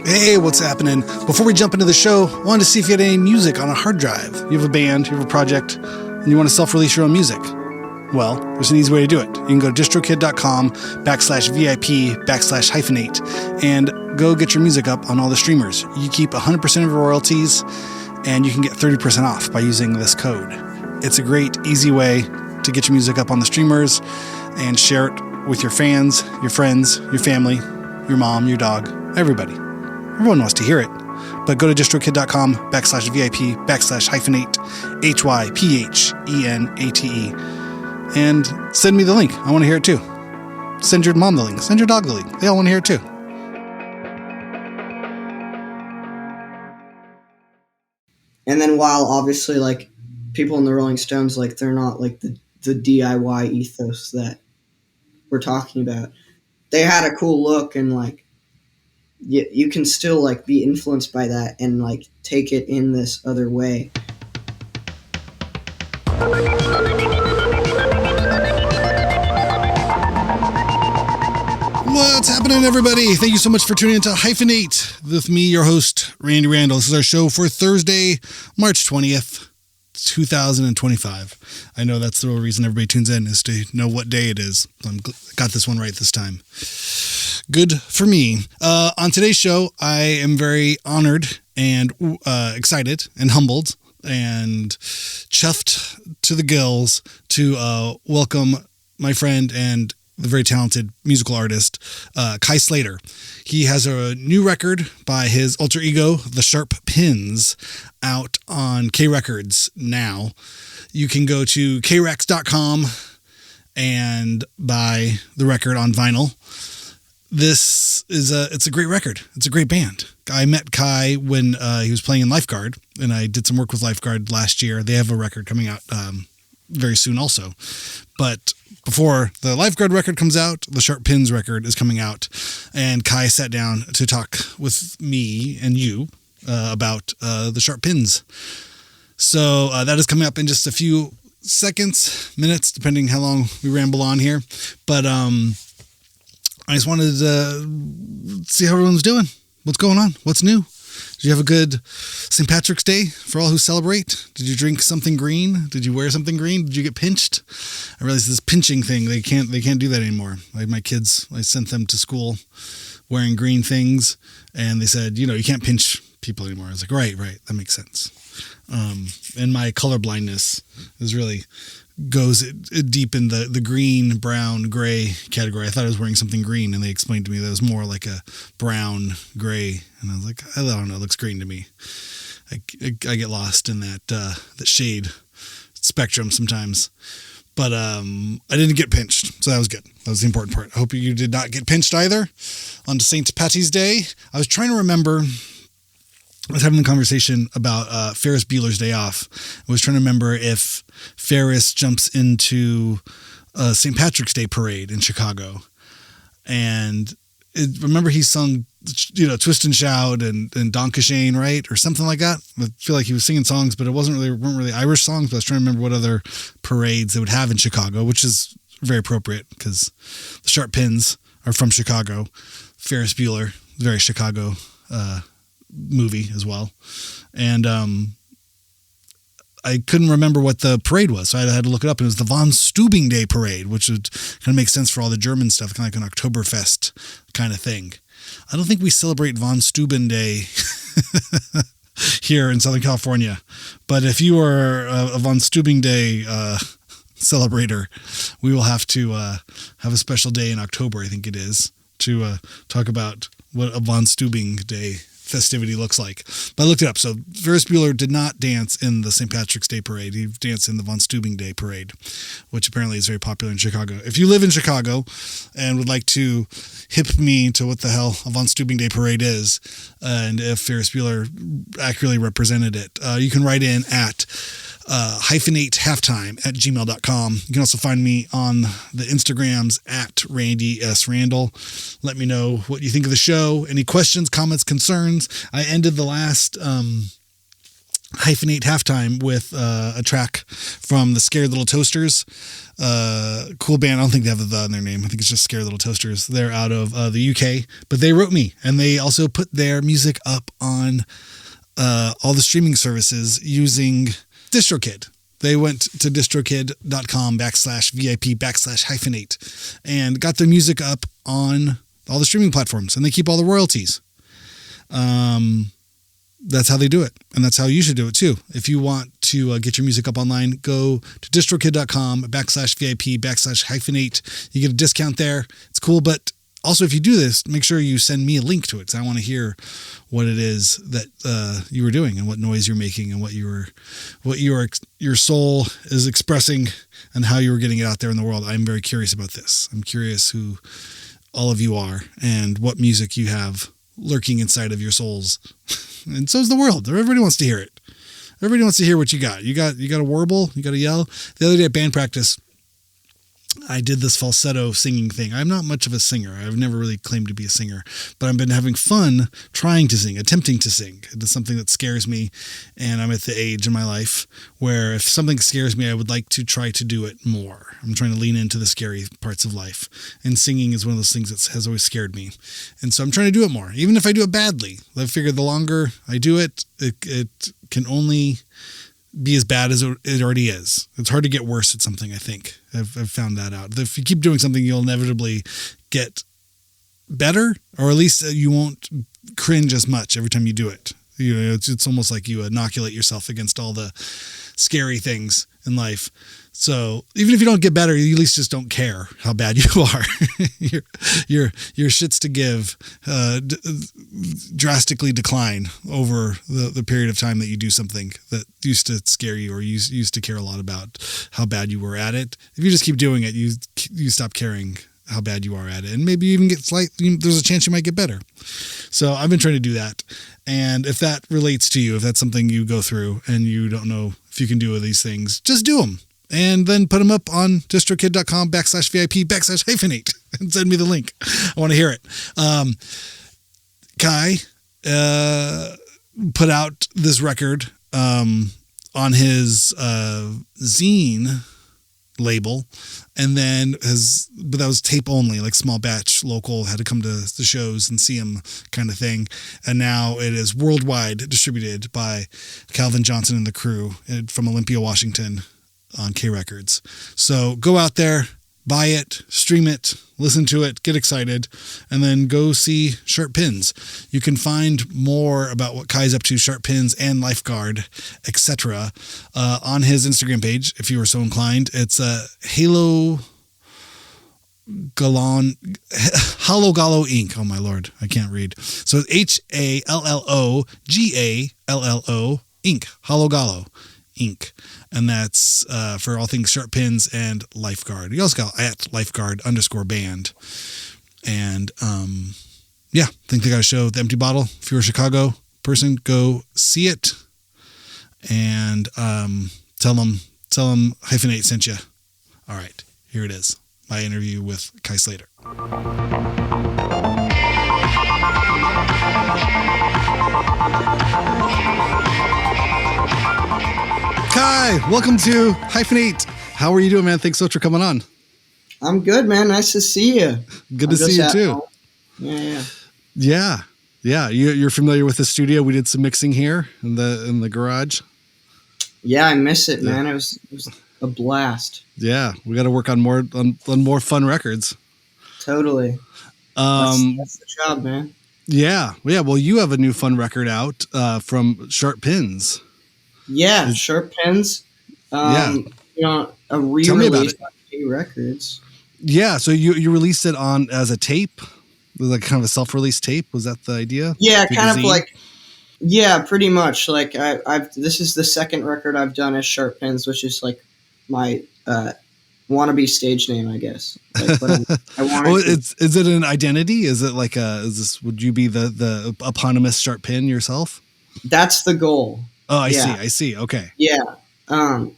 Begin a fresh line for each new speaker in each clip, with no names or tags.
Hey, what's happening? Before we jump into the show, I wanted to see if you had any music on a hard drive. You have a band, you have a project, and you want to self-release your own music. Well, there's an easy way to do it. You can go to distrokid.com/VIP/hyphenate and go get your music up on all the streamers. You keep 100% of your royalties, and you can get 30% off by using this code. It's a great, easy way to get your music up on the streamers and share it with your fans, your friends, your family, your mom, your dog, everybody. Everyone wants to hear it. But go to distrokid.com/VIP/hyphenate, HYPHENATE, and send me the link. I want to hear it too. Send your mom the link. Send your dog the link. They all want to hear it too.
And then while obviously like people in the Rolling Stones, like they're not like the DIY ethos that we're talking about. They had a cool look, and like you can still like be influenced by that and like take it in this other way.
What's happening, everybody? Thank you so much for tuning into Hyphenate with me, your host, Randy Randall. This is our show for Thursday, March 20th, 2025. I know that's the real reason everybody tunes in, is to know what day it is. I got this one right this time. Good for me. On today's show, I am very honored and excited and humbled and chuffed to the gills to welcome my friend and the very talented musical artist, Kai Slater. He has a new record by his alter ego, The Sharp Pins, out on K Records now. You can go to krex.com and buy the record on vinyl. This is it's a great record. It's a great band. I met Kai when he was playing in Lifeguard, and I did some work with Lifeguard last year. They have a record coming out very soon also. But before the Lifeguard record comes out, the Sharp Pins record is coming out, and Kai sat down to talk with me and you about the Sharp Pins. So that is coming up in just a few seconds, minutes, depending how long we ramble on here. But I just wanted to see how everyone's doing. What's going on? What's new? Did you have a good St. Patrick's Day for all who celebrate? Did you drink something green? Did you wear something green? Did you get pinched? I realized this pinching thing, they can't do that anymore. Like my kids, I sent them to school wearing green things, and they said, you can't pinch people anymore. I was like, right, that makes sense. And my color blindness is really goes deep in the green, brown, gray category. I thought I was wearing something green, and they explained to me that it was more like a brown, gray. And I was like, I don't know, it looks green to me. I get lost in that shade spectrum sometimes. But I didn't get pinched, so that was good. That was the important part. I hope you did not get pinched either on St. Patty's Day. I was trying to remember, I was having a conversation about Ferris Bueller's Day Off. I was trying to remember if Ferris jumps into a St. Patrick's Day parade in Chicago. And remember he sung, Twist and Shout and Donkashane, right? Or something like that. I feel like he was singing songs, but weren't really Irish songs. But I was trying to remember what other parades they would have in Chicago, which is very appropriate because the Sharp Pins are from Chicago. Ferris Bueller, very Chicago movie as well. And I couldn't remember what the parade was, so I had to look it up. And it was the Von Steuben Day Parade, which would kind of make sense for all the German stuff, kind of like an Oktoberfest kind of thing. I don't think we celebrate Von Steuben Day here in Southern California, but if you are a Von Steuben Day celebrator, we will have to have a special day in October, I think it is, to talk about what a Von Steuben Day festivity looks like. But I looked it up. So Ferris Bueller did not dance in the St. Patrick's Day Parade. He danced in the Von Steuben Day Parade, which apparently is very popular in Chicago. If you live in Chicago and would like to hip me to what the hell a Von Steuben Day Parade is, and if Ferris Bueller accurately represented it, you can write in at hyphenatehalftime@gmail.com. You can also find me on the Instagrams at Randy S. Randall. Let me know what you think of the show. Any questions, comments, concerns. I ended the last Hyphenate Halftime with a track from the Scared Little Toasters. Cool band. I don't think they have the in their name. I think it's just Scared Little Toasters. They're out of the UK, but they wrote me, and they also put their music up on all the streaming services using DistroKid. They went to distrokid.com/VIP/hyphenate and got their music up on all the streaming platforms, and they keep all the royalties. That's how they do it. And that's how you should do it too. If you want to get your music up online, go to distrokid.com/VIP/hyphenate. You get a discount there. It's cool. But also, if you do this, make sure you send me a link to it, because I want to hear what it is that you were doing and what noise you're making and what your soul is expressing and how you were getting it out there in the world. I'm very curious about this. I'm curious who all of you are and what music you have lurking inside of your souls. And so is the world. Everybody wants to hear it. Everybody wants to hear what you got. You got to warble. You got to yell. The other day at band practice, I did this falsetto singing thing. I'm not much of a singer. I've never really claimed to be a singer, but I've been having fun trying to sing, attempting to sing. It is something that scares me, and I'm at the age in my life where if something scares me, I would like to try to do it more. I'm trying to lean into the scary parts of life, and singing is one of those things that has always scared me. And so I'm trying to do it more, even if I do it badly. I figure the longer I do it, it can only be as bad as it already is. It's hard to get worse at something, I think. I've found that out. If you keep doing something, you'll inevitably get better, or at least you won't cringe as much every time you do it. You know, it's almost like you inoculate yourself against all the scary things in life. So even if you don't get better, you at least just don't care how bad you are. your shits to give drastically decline over the period of time that you do something that used to scare you, or you used to care a lot about how bad you were at it. If you just keep doing it, you stop caring how bad you are at it, and maybe you even get there's a chance you might get better. So I've been trying to do that. And if that relates to you, if that's something you go through and you don't know if you can do these things, just do them. And then put them up on distrokid.com/VIP/hyphenate and send me the link. I want to hear it. Kai put out this record on his zine label, and then but that was tape only, like small batch, local, had to come to the shows and see him kind of thing. And now it is worldwide distributed by Calvin Johnson and the crew from Olympia, Washington, on K Records. So go out there, buy it, stream it, listen to it, get excited, and then go see Sharp Pins. You can find more about what Kai's up to, Sharp Pins and Lifeguard, etc., on his Instagram page, if you were so inclined. It's Hollow Gallo Inc. Oh my Lord, I can't read. So HALLOGALLO Inc. Hollow Gallo Inc. And that's for all things Sharp Pins and Lifeguard. You also got at Lifeguard_band. And I think they got a show at the Empty Bottle. If you're a Chicago person, go see it. And tell them Hyphenate sent you. All right, here it is. My interview with Kai Slater. Kai, welcome to Hyphenate. How are you doing, man? Thanks so much for coming on.
I'm good, man. Nice to see you.
Good to see you too.
Home.
Yeah. You're familiar with the studio? We did some mixing here in the garage.
Yeah, I miss it, man. It was a blast.
Yeah, we got to work on more fun records.
Totally. That's the job, man.
Yeah. Well, you have a new fun record out from Sharp Pins.
Yeah, Sharp Pins. A re-release on K Records.
Yeah, so you released it on as a tape? It was like kind of a self-release tape? Was that the idea?
Yeah, kind of like, yeah, pretty much. Like this is the second record I've done as Sharp Pins, which is like my wannabe stage name, I guess. Like,
is it an identity? Is it like would you be the eponymous Sharp Pin yourself?
That's the goal.
Oh, I see. Okay.
Yeah.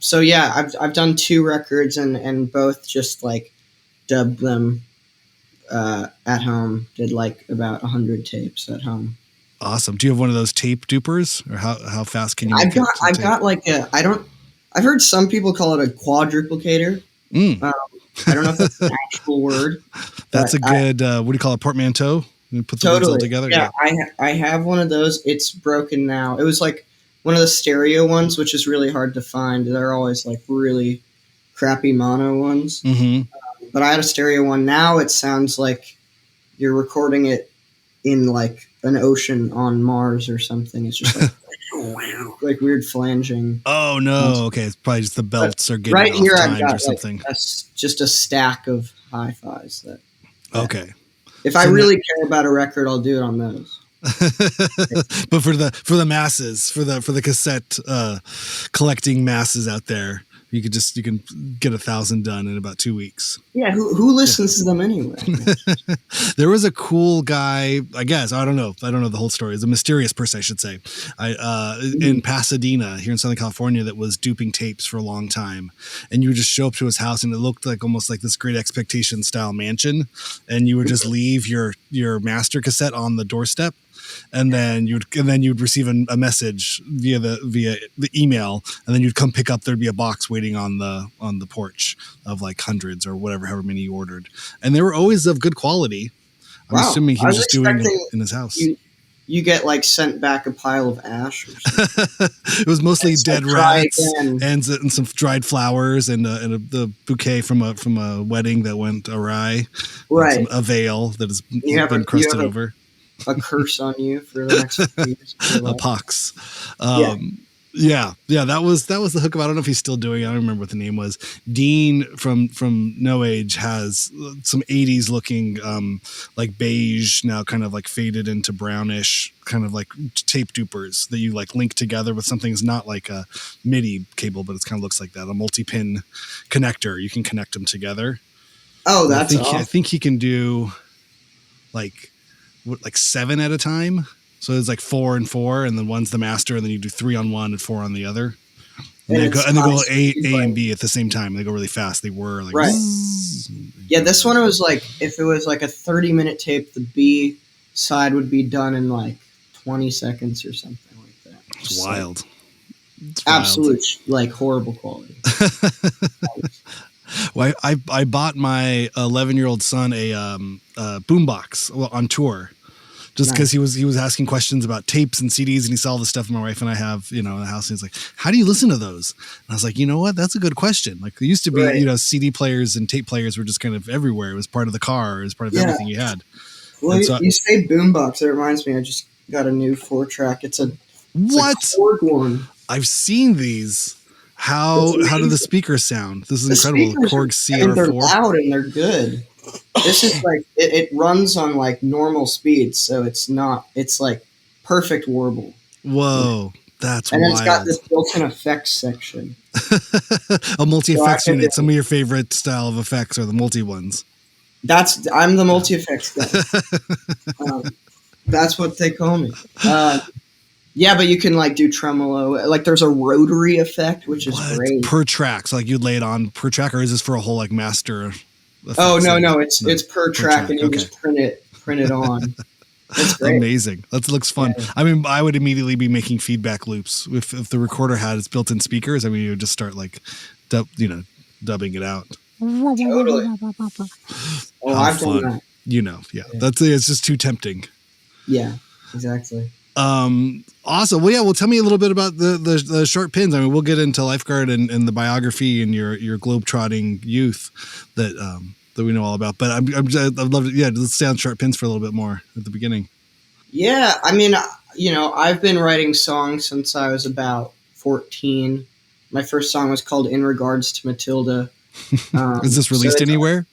So yeah, I've done 2 records and both just like dubbed them at home. Did like about 100 tapes at home.
Awesome. Do you have one of those tape dupers, or how fast can you?
I've got like I've heard some people call it a quadruplicator. I don't know if that's an actual word.
That's a good. What do you call it? Portmanteau. You put the words all together.
Yeah, I have one of those. It's broken now. It was like one of the stereo ones, which is really hard to find. They're always like really crappy mono ones.
Mm-hmm.
But I had a stereo one. Now it sounds like you're recording it in like an ocean on Mars or something. It's just like like weird flanging.
Oh no! Okay, it's probably just the belts are getting
right
off
here.
timed
I've got
or something.
like just a stack of hi-fis that.
Okay.
If I really care about a record, I'll do it on those.
But for the masses, for the cassette collecting masses out there, you can get 1,000 done in about 2 weeks.
Yeah, who listens to them anyway?
There was a cool guy, I guess. I don't know the whole story. It's a mysterious person, I should say. In Pasadena, here in Southern California, that was duping tapes for a long time. And you would just show up to his house, and it looked like almost like this Great Expectation style mansion. And you would just leave your master cassette on the doorstep. And then you'd receive a message via the email, and then you'd come pick up. There'd be a box waiting on the porch of like hundreds or however many you ordered, and they were always of good quality. I'm assuming he was just doing it in his house.
You get like sent back a pile of ash. Or something.
It was mostly dead rats and some dried flowers and the bouquet from a wedding that went awry.
Right,
a veil that has been crusted over.
A curse on you for the next few years.
A pox. Yeah, that was the hookup. I don't know if he's still doing it. I don't remember what the name was. Dean from No Age has some 80s looking like beige, now kind of like faded into brownish, kind of like tape dupers that you like link together with something that's not like a MIDI cable, but it kind of looks like that. A multi-pin connector. You can connect them together.
Oh, that's awesome.
I think he can do like 7 at a time. So it's like 4 and 4, and then one's the master, and then you do 3 on one and 4 on the other. And they go A and B at the same time. They go really fast. They were like
right. Yeah, this one was like if it was like a 30-minute tape, the B side would be done in like 20 seconds or something like that.
It's wild.
Absolute like horrible quality.
Well, I bought my 11-year-old son a boombox on tour. Just because he was asking questions about tapes and CDs, and he saw all the stuff my wife and I have, in the house. And he's like, "How do you listen to those?" And I was like, "You know what? That's a good question." Like there used to be, CD players and tape players were just kind of everywhere. It was part of the car. It was part of everything you had.
Well, you say boombox. It reminds me. I just got a new 4-track. It's a Korg one.
I've seen these. How do the speakers sound? This is incredible. Korg CR4.
They're loud and they're good. This is like it runs on like normal speeds, so it's like perfect warble.
Whoa, that's
and
wild.
It's got this built-in effects section.
A multi-effects unit. Some of your favorite style of effects are the multi ones.
I'm the multi-effects guy. That's what they call me. Yeah, but you can like do tremolo. Like there's a rotary effect, which is great.
Per track. So like you'd lay it on per track, or is this for a whole like master?
Oh no, it's per track, and you just print it on. It's great.
Amazing. That looks fun. Yeah. I mean, I would immediately be making feedback loops if the recorder had its built-in speakers. I mean, you would just start like, dubbing it out.
Totally. Oh, I've done that.
Yeah. It's just too tempting.
Yeah, exactly.
Awesome. Well, yeah. Well, tell me a little bit about the short pins. I mean, we'll get into Lifeguard and the biography and your globetrotting youth that we know all about. But I'd love to. Yeah, let's stay on short pins for a little bit more at the beginning. Yeah,
I mean, I've been writing songs since I was about 14. My first song was called "In Regards to Matilda."
Is this released anywhere?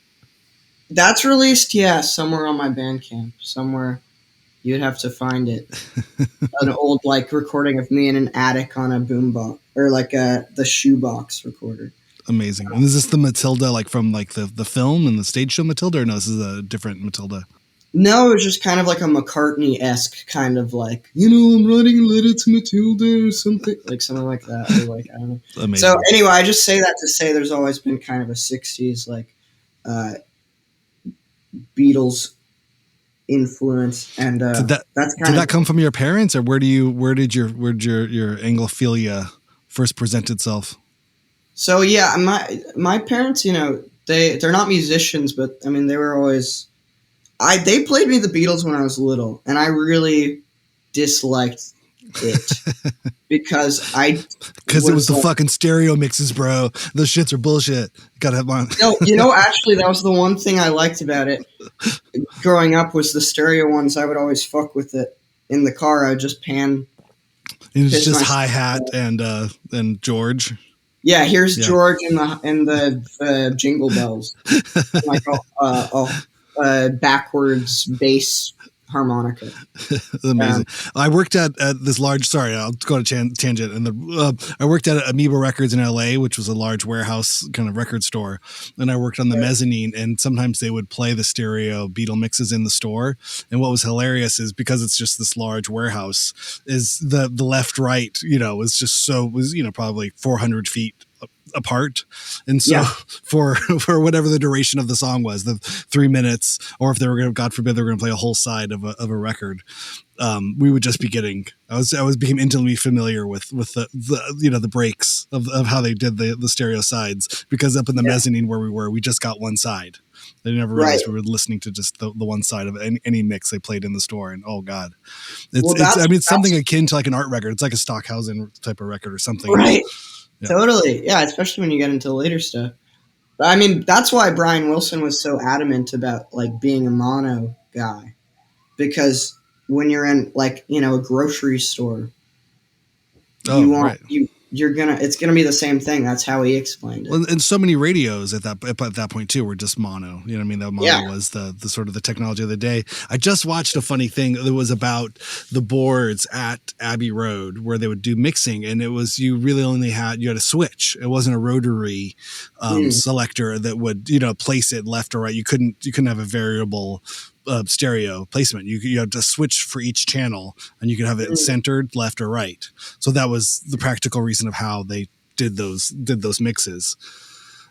That's released, yeah, somewhere on my Bandcamp, somewhere. You'd have to find it. An old like recording of me in an attic on a boombox, or like the shoebox recorder.
Amazing. And is this the Matilda like from like the film and the stage show Matilda, or no, this is a different Matilda?
No, it was just kind of like a McCartney-esque kind of like, I'm writing a letter to Matilda or something. Like something like that. Or like, I don't know.
Amazing.
So anyway, I just say that to say there's always been kind of a 60s like Beatles influence, and
Did
that's kind
did
of
that come from your parents, or where did your Anglophilia first present itself?
So yeah, my parents, they're not musicians, but I mean they were always they played me the Beatles when I was little, and I really disliked it because
it was the fucking stereo mixes, bro. Those shits are bullshit. Gotta have mine.
No, actually, that was the one thing I liked about it. Growing up was the stereo ones. I would always fuck with it in the car. I would just pan.
It was just hi hat and George.
Yeah, here's George and the jingle bells, like backwards bass harmonica.
Amazing. I worked at this large. Sorry, I'll go to tangent. And I worked at Amoeba Records in LA, which was a large warehouse kind of record store. And I worked on the mezzanine. And sometimes they would play the stereo Beatle mixes in the store. And what was hilarious is because it's just this large warehouse, is the left right, was probably 400 feet apart, and so for whatever the duration of the song was, the 3 minutes, or if they were going to, God forbid, they were going to play a whole side of a record, we would just be getting. I became intimately familiar with the breaks of how they did the stereo sides, because up in the mezzanine where we just got one side. They never realized we were listening to just the one side of any mix they played in the store, and oh god, it's something akin to like an art record. It's like a Stockhausen type of record or something,
right? Yeah. Totally. Yeah, especially when you get into later stuff. But I mean, that's why Brian Wilson was so adamant about like being a mono guy, because when you're in a grocery store, it's gonna be the same thing. That's how he explained it.
Well, and so many radios at that point too were just mono. You know what I mean? The mono was the sort of the technology of the day. I just watched a funny thing that was about the boards at Abbey Road where they would do mixing, and it was you had a switch. It wasn't a rotary selector that would place it left or right. You couldn't have a variable stereo placement. You had to switch for each channel, and you could have it centered left or right. So that was the practical reason of how they did those mixes.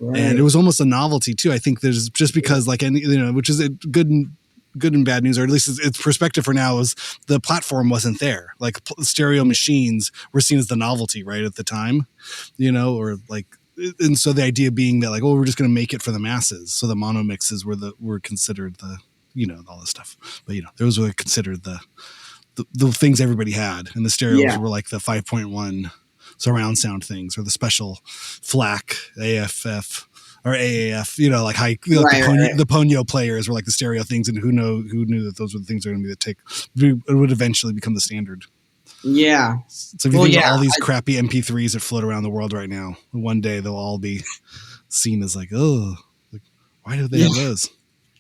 Right. And it was almost a novelty too. I think there's just because which is good and bad news, or at least its perspective for now, is the platform wasn't there. Like stereo machines were seen as the novelty right at the time, and so the idea being that we're just going to make it for the masses. So the mono mixes were considered the all this stuff, but those were considered the things everybody had, and the stereos were like the 5.1 surround sound things, or the special FLAC AFF or AAF, like high, the Ponyo players were like the stereo things, and who knew that those were the things that are going to be it would eventually become the standard.
Yeah.
So if you think about all these crappy MP3s that float around the world right now, one day they'll all be seen as why do they have those?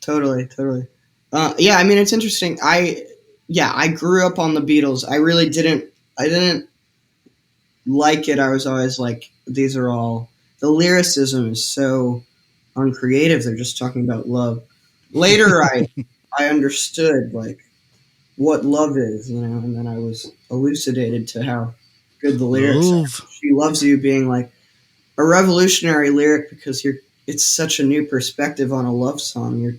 Totally. I mean, it's interesting. I grew up on the Beatles. I really didn't like it. I was always like, these are all, the lyricism is so uncreative. They're just talking about love. Later, I understood what love is, and then I was elucidated to how good the lyrics are. She loves you being like a revolutionary lyric, because it's such a new perspective on a love song. You're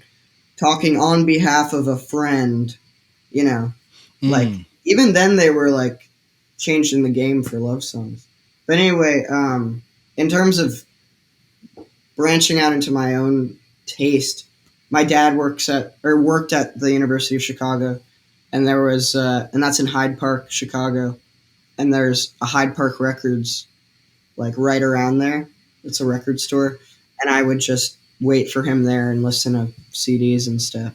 talking on behalf of a friend, even then they were changing the game for love songs. But anyway, in terms of branching out into my own taste, my dad worked at the University of Chicago, and there was, and that's in Hyde Park, Chicago, and there's a Hyde Park Records, right around there. It's a record store, and I would just wait for him there and listen to CDs and stuff.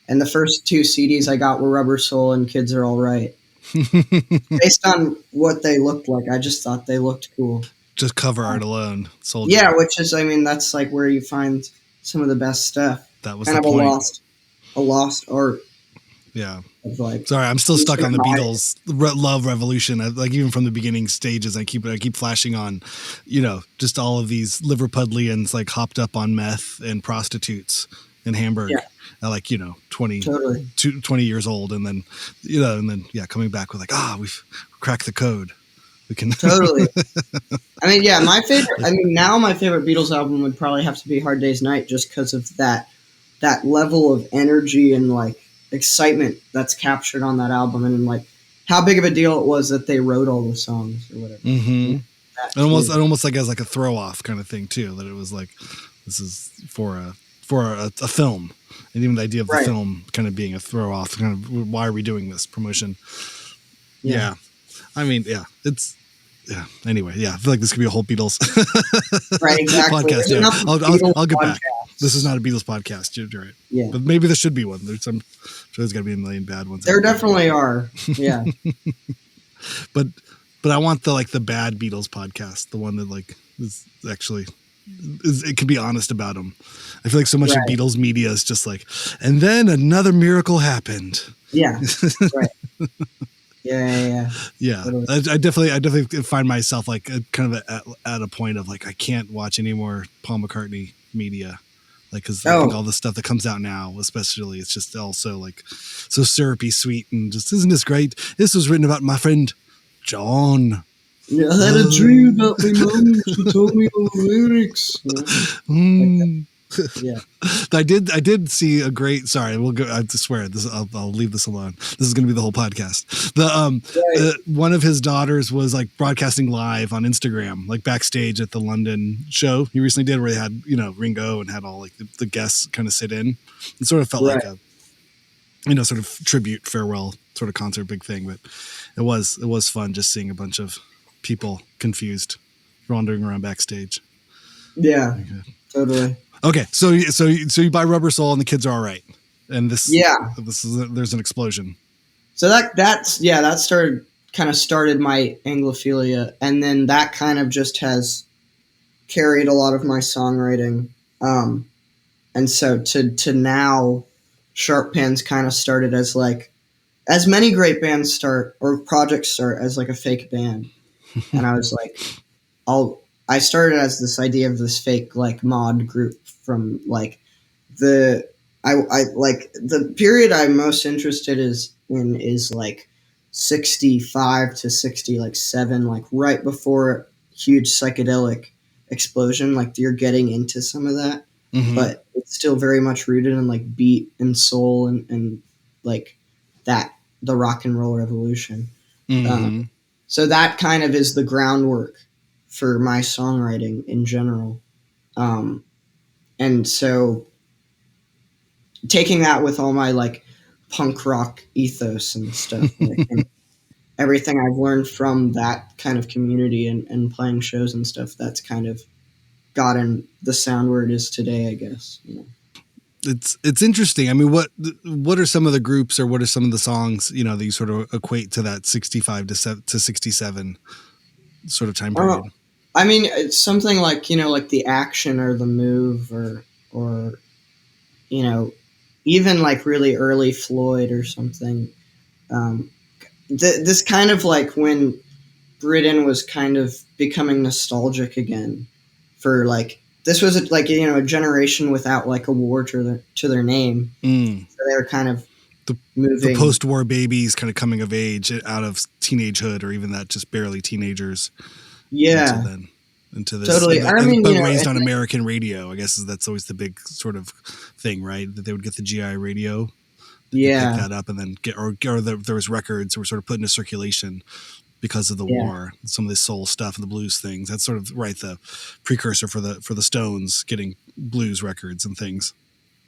And the first 2 CDs I got were Rubber Soul and Kids Are All Right. Based on what they looked like, I just thought they looked cool.
Just cover art alone. Sold
which is, that's where you find some of the best stuff.
That was
kind
the
of
point.
a lost art.
Yeah. Sorry, I'm still stuck on the Beatles love revolution. Even from the beginning stages, I keep flashing on, just all of these Liverpudlians hopped up on meth and prostitutes in Hamburg at 20 years old, and then coming back with we've cracked the code. We can
totally. My favorite Beatles album would probably have to be Hard Day's Night, just because of that level of energy and excitement that's captured on that album, and like how big of a deal it was that they wrote all the songs or whatever.
Mm-hmm.
That
And
too.
almost like as like a throw off kind of thing too, that it was like, this is for a film, and even the idea of the
Right.
film kind of being a throw off, kind of why are we doing this promotion? Yeah. I mean, yeah, it's, yeah. Anyway, yeah, I feel like this could be a whole Beatles
Right, exactly.
podcast.
There's
Yeah.
enough
I'll get
Beatles
back.
podcasts.
This is not a Beatles podcast. You're right.
Yeah.
But maybe there should be one. There's got to be a million bad ones.
There definitely are. Yeah.
But I want the bad Beatles podcast, the one that like is actually it can be honest about them. I feel like so much of
Right.
Beatles media is just like, and then another miracle happened.
Yeah. Right. Yeah.
Yeah.
Totally.
I definitely find myself like kind of at a point of like, I can't watch any more Paul McCartney media. Like, cause I think all the stuff that comes out now, especially, it's just also like so syrupy sweet and just, isn't this great? This was written about my friend John.
Yeah, I had a dream about my mom. She told me all the lyrics. Yeah.
I did see a great. Sorry, we'll go. I swear this. I'll leave this alone. This is going to be the whole podcast. One of his daughters was like broadcasting live on Instagram, like backstage at the London show he recently did, where they had Ringo and had all like the guests kind of sit in. It sort of felt like a sort of tribute farewell sort of concert, big thing. But it was fun just seeing a bunch of people confused wandering around backstage.
Yeah, totally.
Okay, so you buy Rubber Soul and the kids are all right, and there's an explosion.
So that started my Anglophilia, and then that kind of just has carried a lot of my songwriting, and so to now, Sharp Pans kind of started as like, as many great bands start or projects start as like a fake band, and I was like, I started as this idea of this fake like mod group from like I like the period I'm most interested in is like 65 to 67, like right before huge psychedelic explosion. Like you're getting into some of that, but it's still very much rooted in like beat and soul and like that, the rock and roll revolution. So that kind of is the groundwork for my songwriting in general. And so taking that with all my like punk rock ethos and stuff, like, and everything I've learned from that kind of community and playing shows and stuff, that's kind of gotten the sound where it is today, I guess.
It's interesting. I mean, what are some of the groups or what are some of the songs, that you sort of equate to that 65 to 67 sort of time period?
I mean, it's something like, like The Action or The Move or even like really early Floyd or something. This kind of like when Britain was kind of becoming nostalgic again for like, this was like, a generation without like a war to their name. So they were kind of moving.
The post-war babies kind of coming of age out of teenagehood or even that just barely teenagers.
Yeah.
Into this.
Totally.
But raised on American radio, I guess that's always the big sort of thing, right? That they would get the GI radio. Pick that up and then there was records that were sort of put into circulation because of the war, some of the soul stuff and the blues things. That's sort of the precursor for the Stones getting blues records and things.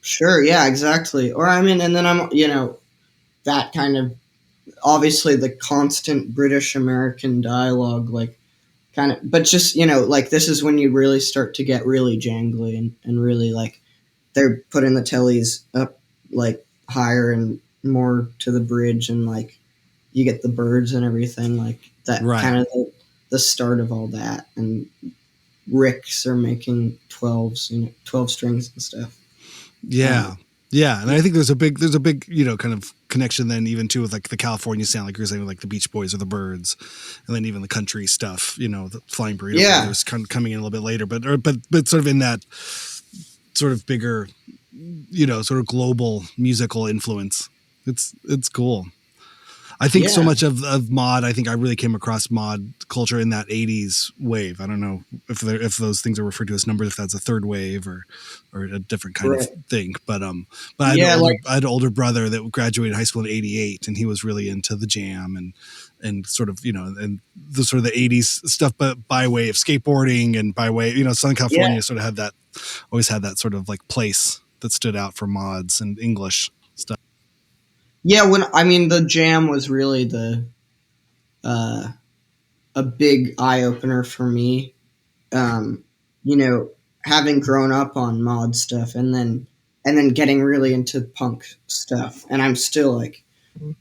Sure. Yeah, exactly. Or and then I'm, that kind of, obviously the constant British American dialogue, like kind of, but just, like this is when you really start to get really jangly and really like they're putting the tellies up like higher and more to the bridge and like you get the birds and everything like that, kind of the start of all that. And Ricks are making 12s, 12 strings and stuff.
Yeah. Yeah. And I think there's a big, kind of connection then even too with like the California sound, like you're saying, like the Beach Boys or the Birds, and then even the country stuff, the Flying Burrito. Yeah. Was kind of coming in a little bit later, but sort of in that sort of bigger, sort of global musical influence. It's cool. I think so much of mod, I think I really came across mod culture in that 80s wave. I don't know if those things are referred to as numbers, if that's a third wave or a different kind of thing. But I had an older brother that graduated high school in 88, and he was really into the jam and sort of, and the sort of the 80s stuff, but by way of skateboarding and by way, Southern California sort of always had that sort of like place that stood out for mods and English stuff.
Yeah, the jam was really a big eye opener for me. Having grown up on mod stuff and then getting really into punk stuff, and I'm still like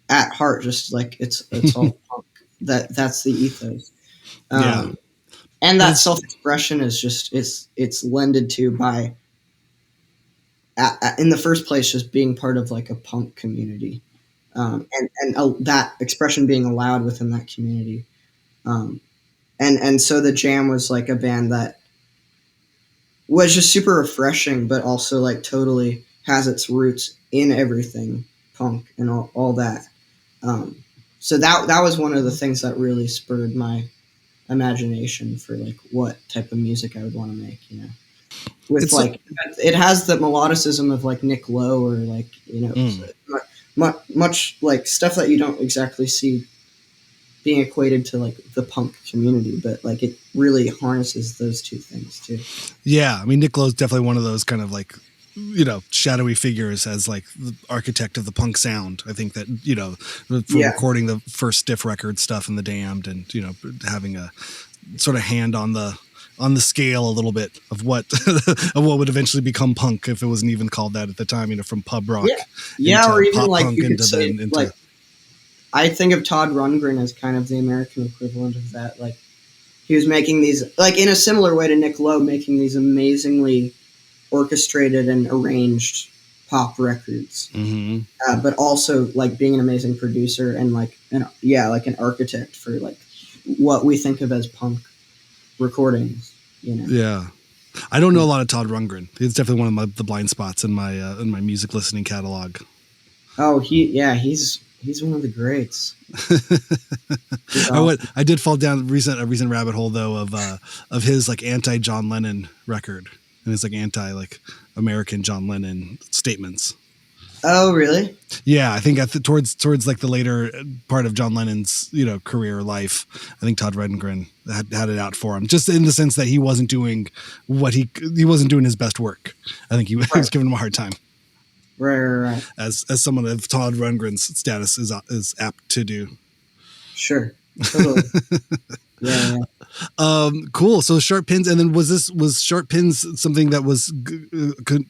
at heart just like it's all punk. That's the ethos. And that self-expression is just it's lended to by in the first place just being part of like a punk community. And that expression being allowed within that community. And so the Jam was like a band that was just super refreshing, but also like totally has its roots in everything punk and all that. So that was one of the things that really spurred my imagination for like what type of music I would want to make, with it has the melodicism of like Nick Lowe or like, much like stuff that you don't exactly see being equated to like the punk community, but like it really harnesses those two things too.
Yeah. I mean, Nick Lowe's definitely one of those kind of like, shadowy figures as like the architect of the punk sound. I think that, recording the first Stiff Record stuff in the Damned and, having a sort of hand on the scale a little bit of what of what would eventually become punk if it wasn't even called that at the time, from pub rock.
Yeah, or even like you could say, like, I think of Todd Rundgren as kind of the American equivalent of that. Like he was making these, like in a similar way to Nick Lowe, making these amazingly orchestrated and arranged pop records, but also like being an amazing producer and like an architect for like what we think of as punk recordings.
Yeah, I don't know a lot of Todd Rundgren. It's definitely one of the blind spots in my music listening catalog.
Oh, he's one of the greats.
I did fall down a recent rabbit hole though of his like anti John Lennon record and his like anti like American John Lennon statements.
Oh, really?
Yeah, I think towards like the later part of John Lennon's career life, I think Todd Rundgren had it out for him, just in the sense that he wasn't doing he wasn't doing his best work. I think he was giving him a hard time.
Right.
As someone of Todd Rundgren's status is apt to do.
Sure. Totally. Yeah.
Cool. So Sharp Pins, and then was Sharp Pins something that was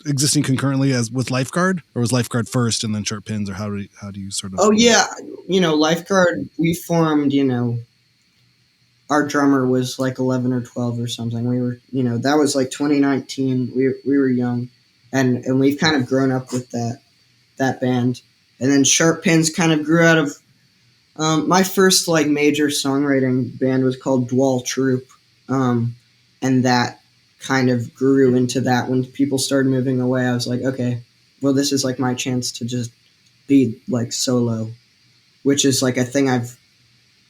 existing concurrently as with Lifeguard, or was Lifeguard first and then Sharp Pins, or how do you sort of?
Oh yeah, Lifeguard. We formed. Our drummer was like 11 or 12 or something. We were, that was like 2019. We were young, and we've kind of grown up with that band. And then Sharp Pins kind of grew out of. My first like major songwriting band was called Dwall Troop, and that kind of grew into that. When people started moving away, I was like, okay, well, this is like my chance to just be like solo, which is like a thing I've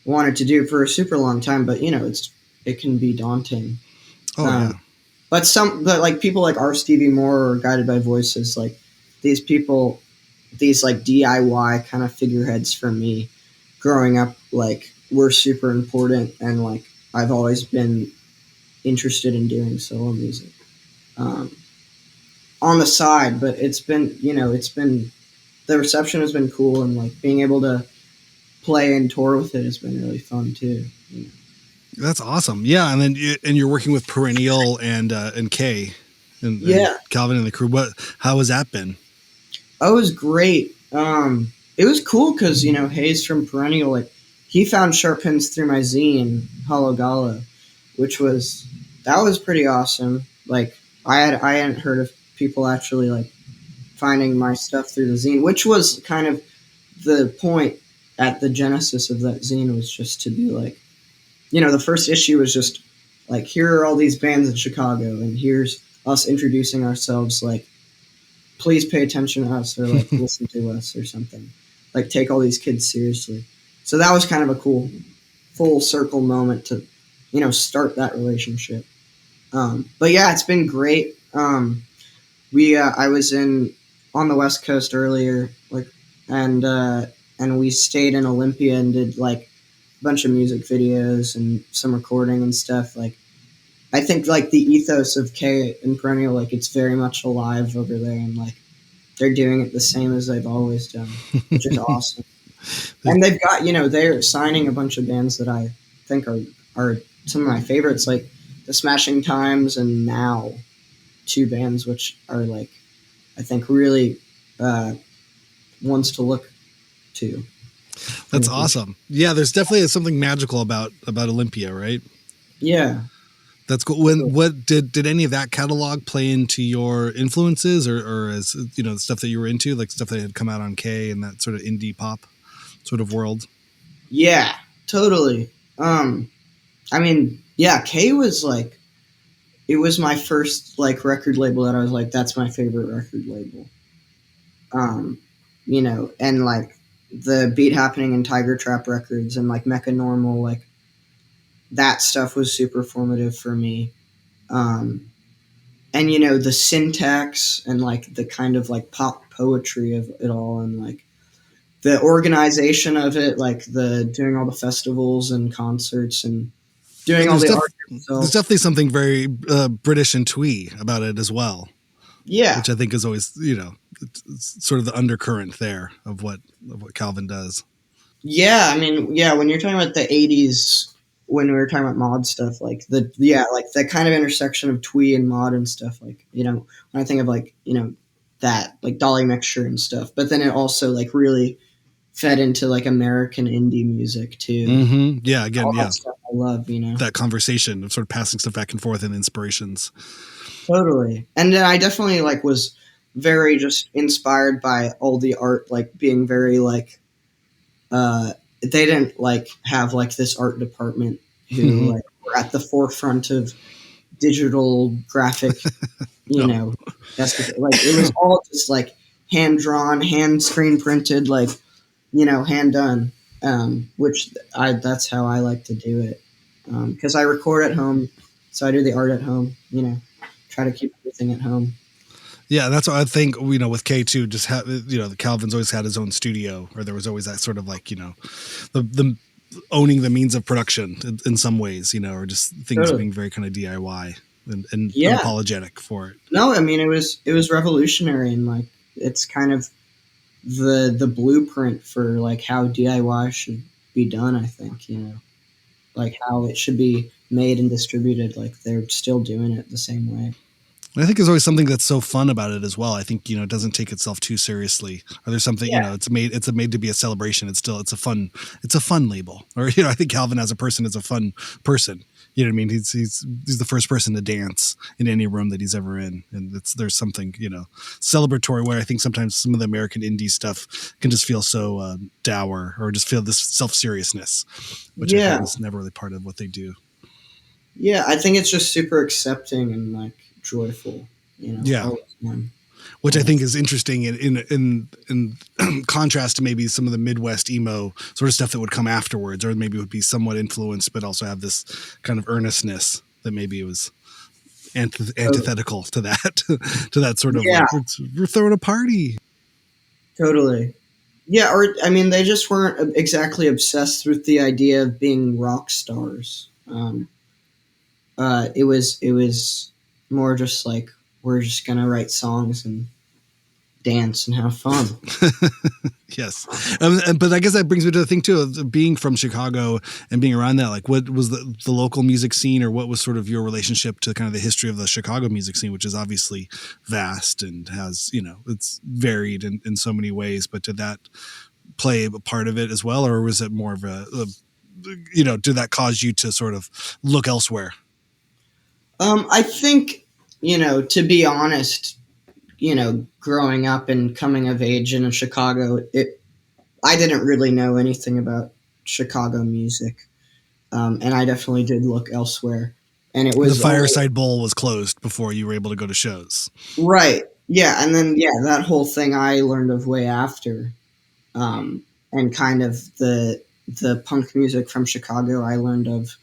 wanted to do for a super long time. But it can be daunting.
Oh yeah.
But like people like R. Stevie Moore or Guided by Voices, like these people, these like DIY kind of figureheads for me. Growing up, like, were super important, and like I've always been interested in doing solo music on the side. But it's been the reception has been cool, and like being able to play and tour with it has been really fun too.
That's awesome. Yeah, and then you're working with Perennial and Kay, and Calvin and the crew. How has that been?
Oh, it was great. It was cool because, Hayes from Perennial, like, he found Sharp Pins through my zine, Hollow Gala, that was pretty awesome. Like, I hadn't heard of people actually, like, finding my stuff through the zine, which was kind of the point at the genesis of that zine, was just to be like, the first issue was just, like, here are all these bands in Chicago, and here's us introducing ourselves, like, please pay attention to us, or like listen to us or something. Like take all these kids seriously. So that was kind of a cool full circle moment to, start that relationship. But yeah, it's been great. I was on the West Coast earlier, and we stayed in Olympia and did like a bunch of music videos and some recording and stuff. Like, I think like the ethos of K and Perennial, like it's very much alive over there, and like they're doing it the same as they've always done, which is awesome. And they've got, they're signing a bunch of bands that I think are some of my favorites, like the Smashing Times and Now, two bands which are like, I think really ones to look to.
That's awesome. Yeah, there's definitely something magical about Olympia, right?
Yeah.
That's cool. What did any of that catalog play into your influences, or as the stuff that you were into, like stuff that had come out on K and that sort of indie pop sort of world?
Yeah, totally. I mean, yeah, K was like, it was my first like record label that I was like, that's my favorite record label. And like the Beat Happening and Tiger Trap records and like Mecha Normal, like that stuff was super formative for me. And the syntax and like the kind of like pop poetry of it all, and like the organization of it, like the doing all the festivals and concerts and doing all the art yourself.
There's definitely something very British and twee about it as well.
Yeah,
which I think is always it's sort of the undercurrent there of what Calvin does.
Yeah, I mean, yeah, when you're talking about the '80s, when we were talking about mod stuff, like like that kind of intersection of twee and mod and stuff, like when I think of like that like Dolly Mixture and stuff, but then it also like really fed into like American indie music too.
Mm-hmm. Yeah, again,
that stuff I love,
that conversation of sort of passing stuff back and forth and inspirations.
Totally, and then I definitely like was very just inspired by all the art, like being very like. They didn't like have like this art department who like were at the forefront of digital graphic, that's like it was all just like hand drawn, hand screen printed, like hand done. Which that's how I like to do it, because I record at home, so I do the art at home. Try to keep everything at home.
Yeah, that's what I think, with K2, just have, the Calvin's always had his own studio, or there was always that sort of like, the owning the means of production in some ways, or just things being very kind of DIY and unapologetic for it.
No, I mean, it was revolutionary, and like, it's kind of the blueprint for like how DIY should be done, I think, like how it should be made and distributed. Like they're still doing it the same way.
I think there's always something that's so fun about it as well. I think, it doesn't take itself too seriously, or there's something, it's made to be a celebration. It's a fun label, or, I think Calvin as a person is a fun person. You know what I mean? He's the first person to dance in any room that he's ever in. And there's something, celebratory, where I think sometimes some of the American indie stuff can just feel so dour, or just feel this self-seriousness, which I think is never really part of what they do. Yeah.
I think it's just super accepting and like, joyful,
which I think is interesting in contrast to maybe some of the Midwest emo sort of stuff that would come afterwards, or maybe would be somewhat influenced, but also have this kind of earnestness that maybe was antithetical to that, to that sort of like, we're throwing a party. Totally.
Yeah. Or, I mean, they just weren't exactly obsessed with the idea of being rock stars. It was more just like, we're just going to write songs and dance and have fun.
Yes. But I guess that brings me to the thing too, of being from Chicago and being around that, like what was the local music scene, or what was sort of your relationship to kind of the history of the Chicago music scene, which is obviously vast and has, it's varied in so many ways, but did that play a part of it as well? Or was it more of did that cause you to sort of look elsewhere?
I think, to be honest, growing up and coming of age in Chicago, I didn't really know anything about Chicago music. And I definitely did look elsewhere. And it was
the Fireside Bowl was closed before you were able to go to shows.
Right. Yeah. And then, that whole thing I learned of way after. And kind of the punk music from Chicago I learned of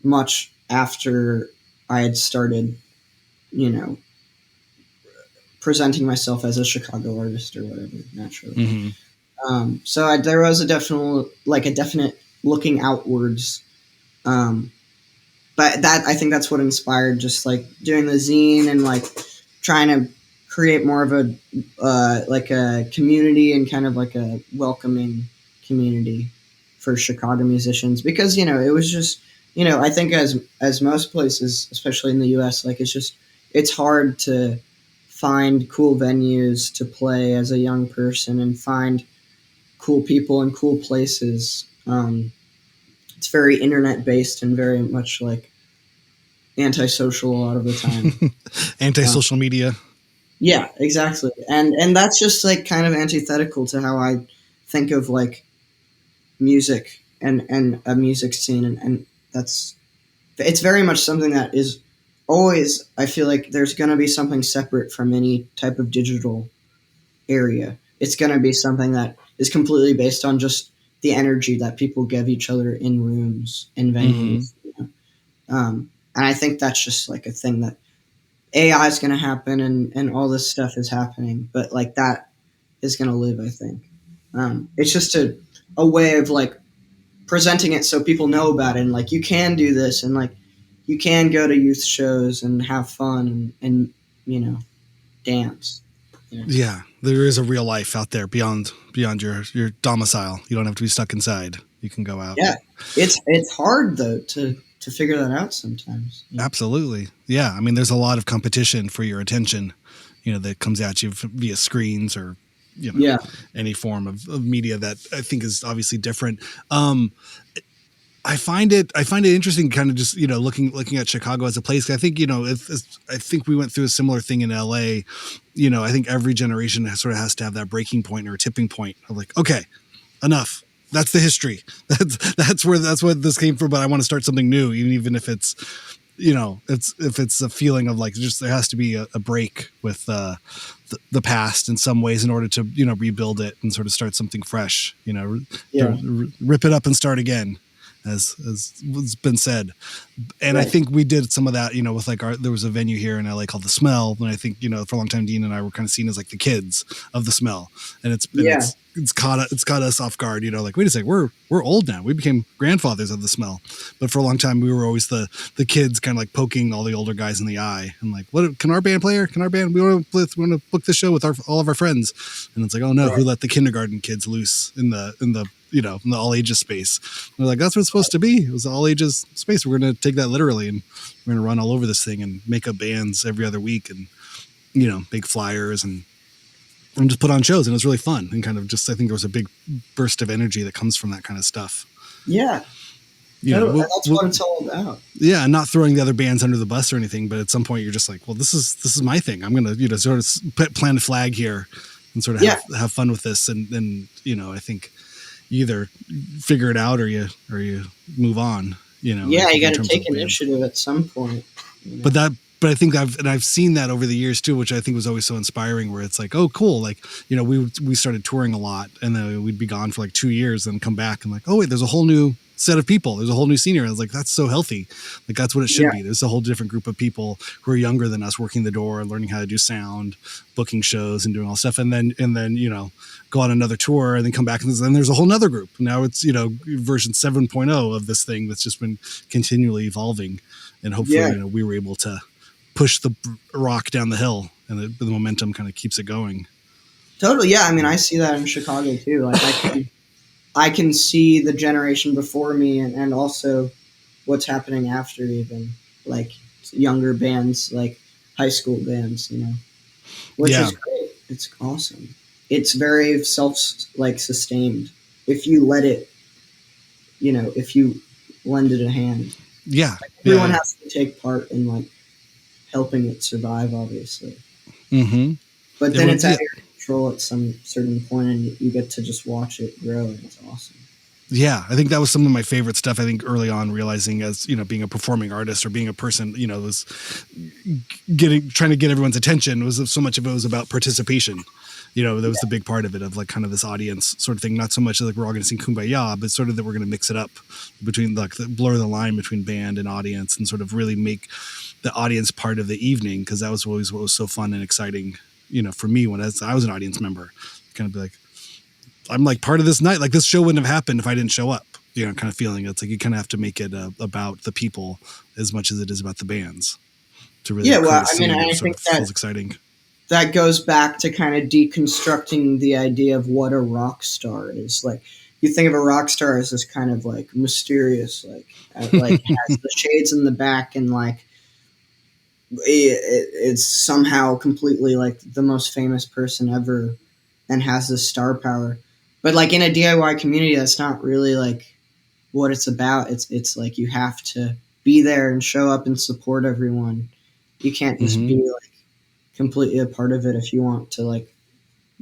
much after I had started, presenting myself as a Chicago artist or whatever, naturally. So there was a definite looking outwards. But I think that's what inspired just like doing the zine and like trying to create more of a a community and kind of like a welcoming community for Chicago musicians, because it was just I think as most places, especially in the US, like it's hard to find cool venues to play as a young person and find cool people and cool places. It's very internet based and very much like antisocial a lot of the time.
Anti-social media.
Yeah, exactly. And that's just like kind of antithetical to how I think of like music and a music scene. And it's very much something that is always, I feel like there's going to be something separate from any type of digital area. It's going to be something that is completely based on just the energy that people give each other in rooms and venues. And I think that's just like a thing that AI is going to happen and all this stuff is happening, but like that is going to live, I think. It's just a way of like presenting it so people know about it, and like you can do this, and like you can go to youth shows and have fun and dance.
Yeah, there is a real life out there beyond your domicile. You don't have to be stuck inside. You can go out.
Yeah, it's hard though to figure that out sometimes.
Absolutely. Yeah. I mean, there's a lot of competition for your attention, that comes at you via screens or, any form of media that I think is obviously different. I find it interesting kind of just, looking at Chicago as a place. I think, I think we went through a similar thing in LA. I think every generation sort of has to have that breaking point or tipping point of like, okay, enough. That's the history. That's where this came from. But I want to start something new, even if it's, if it's a feeling of like, just there has to be a break with the past in some ways in order to, rebuild it and sort of start something fresh, rip it up and start again, as has been said. And right. I think we did some of that, with like there was a venue here in LA called The Smell. And I think, for a long time, Dean and I were kind of seen as like the kids of The Smell. And it's caught us off guard, like, wait a second, we're old now. We became grandfathers of The Smell. But for a long time, we were always the kids kind of like poking all the older guys in the eye and like, what can our band play here? We want to book the show with all of our friends. And it's like, oh no, right. Who let the kindergarten kids loose in the in the all ages space? And we're like, that's what it's supposed to be. It was all ages space. We're going to take that literally, and we're going to run all over this thing and make up bands every other week and, make flyers and just put on shows. And it was really fun. And kind of just, I think there was a big burst of energy that comes from that kind of stuff.
Yeah. That's what it's all about.
Yeah. And not throwing the other bands under the bus or anything, but at some point you're just like, well, this is my thing. I'm going to, sort of plant a flag here and sort of have fun with this. And, I think, you either figure it out or you move on,
Yeah, you got to take initiative at some point.
But I think I've seen that over the years too, which I think was always so inspiring, where it's like, oh, cool. Like, we started touring a lot and then we'd be gone for like 2 years and come back and like, oh wait, there's a whole new set of people. There's a whole new scenery. I was like, that's so healthy. Like, that's what it should be. There's a whole different group of people who are younger than us working the door, learning how to do sound, booking shows and doing all stuff. And then, go on another tour and then come back and then there's a whole nother group. Now it's, version 7.0 of this thing that's just been continually evolving. And hopefully, we were able to push the rock down the hill and the momentum kind of keeps it going.
Totally. Yeah. I mean, I see that in Chicago too. Like I can see the generation before me and also what's happening after, even like younger bands, like high school bands, which is great. It's awesome. It's very sustained. If you let it, if you lend it a hand.
Yeah.
Like, everyone has to take part in like helping it survive, obviously. Mm-hmm. But then it's out of your control at some certain point and you get to just watch it grow, and it's awesome.
Yeah, I think that was some of my favorite stuff. I think early on, realizing as, being a performing artist or being a person, was trying to get everyone's attention, was so much of it was about participation. That was the big part of it, of like kind of this audience sort of thing. Not so much like we're all going to sing Kumbaya, but sort of that we're going to mix it up between like blur the line between band and audience and sort of really make the audience part of the evening. Because that was always what was so fun and exciting, for me when I was an audience member, kind of be like, I'm like part of this night. Like this show wouldn't have happened if I didn't show up. Kind of feeling it's like you kind of have to make it about the people as much as it is about the bands to really.
Yeah, well, I mean, I think that
feels exciting.
That goes back to kind of deconstructing the idea of what a rock star is. Like, you think of a rock star as this kind of like mysterious, like has the shades in the back, and like it's somehow completely like the most famous person ever, and has this star power. But like in a DIY community, that's not really like what it's about. It's like you have to be there and show up and support everyone. You can't just be like completely a part of it if you want to like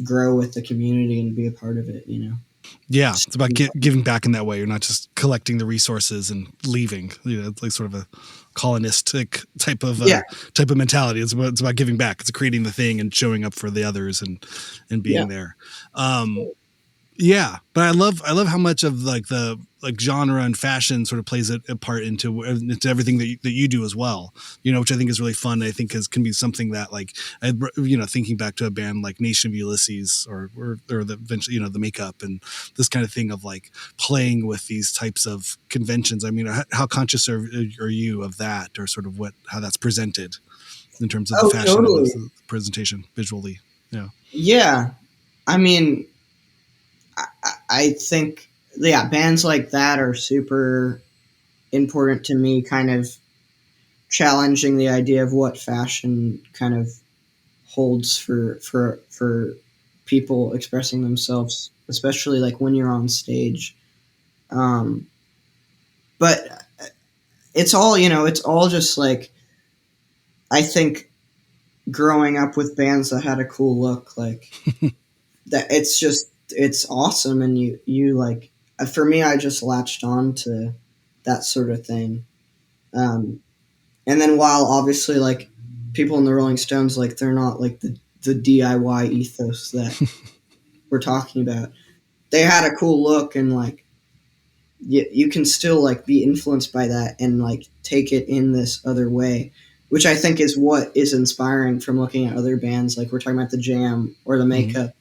grow with the community and be a part of it,
Yeah, it's about giving back in that way. You're not just collecting the resources and leaving. It's like sort of a colonistic type of mentality. It's about giving back. It's creating the thing and showing up for the others and being there. Yeah, but I love how much of like the like genre and fashion sort of plays a part into everything that you do as well. Which I think is really fun. I think can be something that like thinking back to a band like Nation of Ulysses or eventually the Makeup and this kind of thing of like playing with these types of conventions. I mean, how conscious are you of that, or sort of how that's presented in terms of the fashion
totally.
and the presentation visually?
Yeah, I mean, I think, bands like that are super important to me, kind of challenging the idea of what fashion kind of holds for people expressing themselves, especially like when you're on stage. But it's all just like, I think growing up with bands that had a cool look, like that, it's awesome. And you like, for me, I just latched on to that sort of thing. And then while obviously like people in the Rolling Stones, like they're not like the DIY ethos that we're talking about. They had a cool look, and like you can still like be influenced by that and like take it in this other way, which I think is what is inspiring from looking at other bands. Like we're talking about the Jam or the Makeup.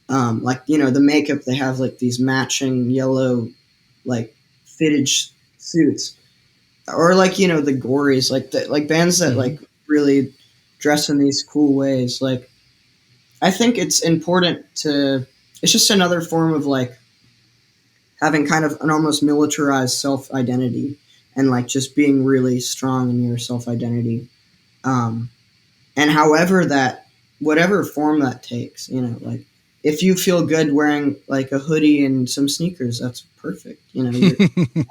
Like, the Makeup, they have like these matching yellow, like fitted suits, or like, the Gories, like bands that like really dress in these cool ways. Like, I think it's important it's just another form of like having kind of an almost militarized self-identity, and like just being really strong in your self-identity. And whatever form that takes, like, if you feel good wearing like a hoodie and some sneakers, that's perfect. You're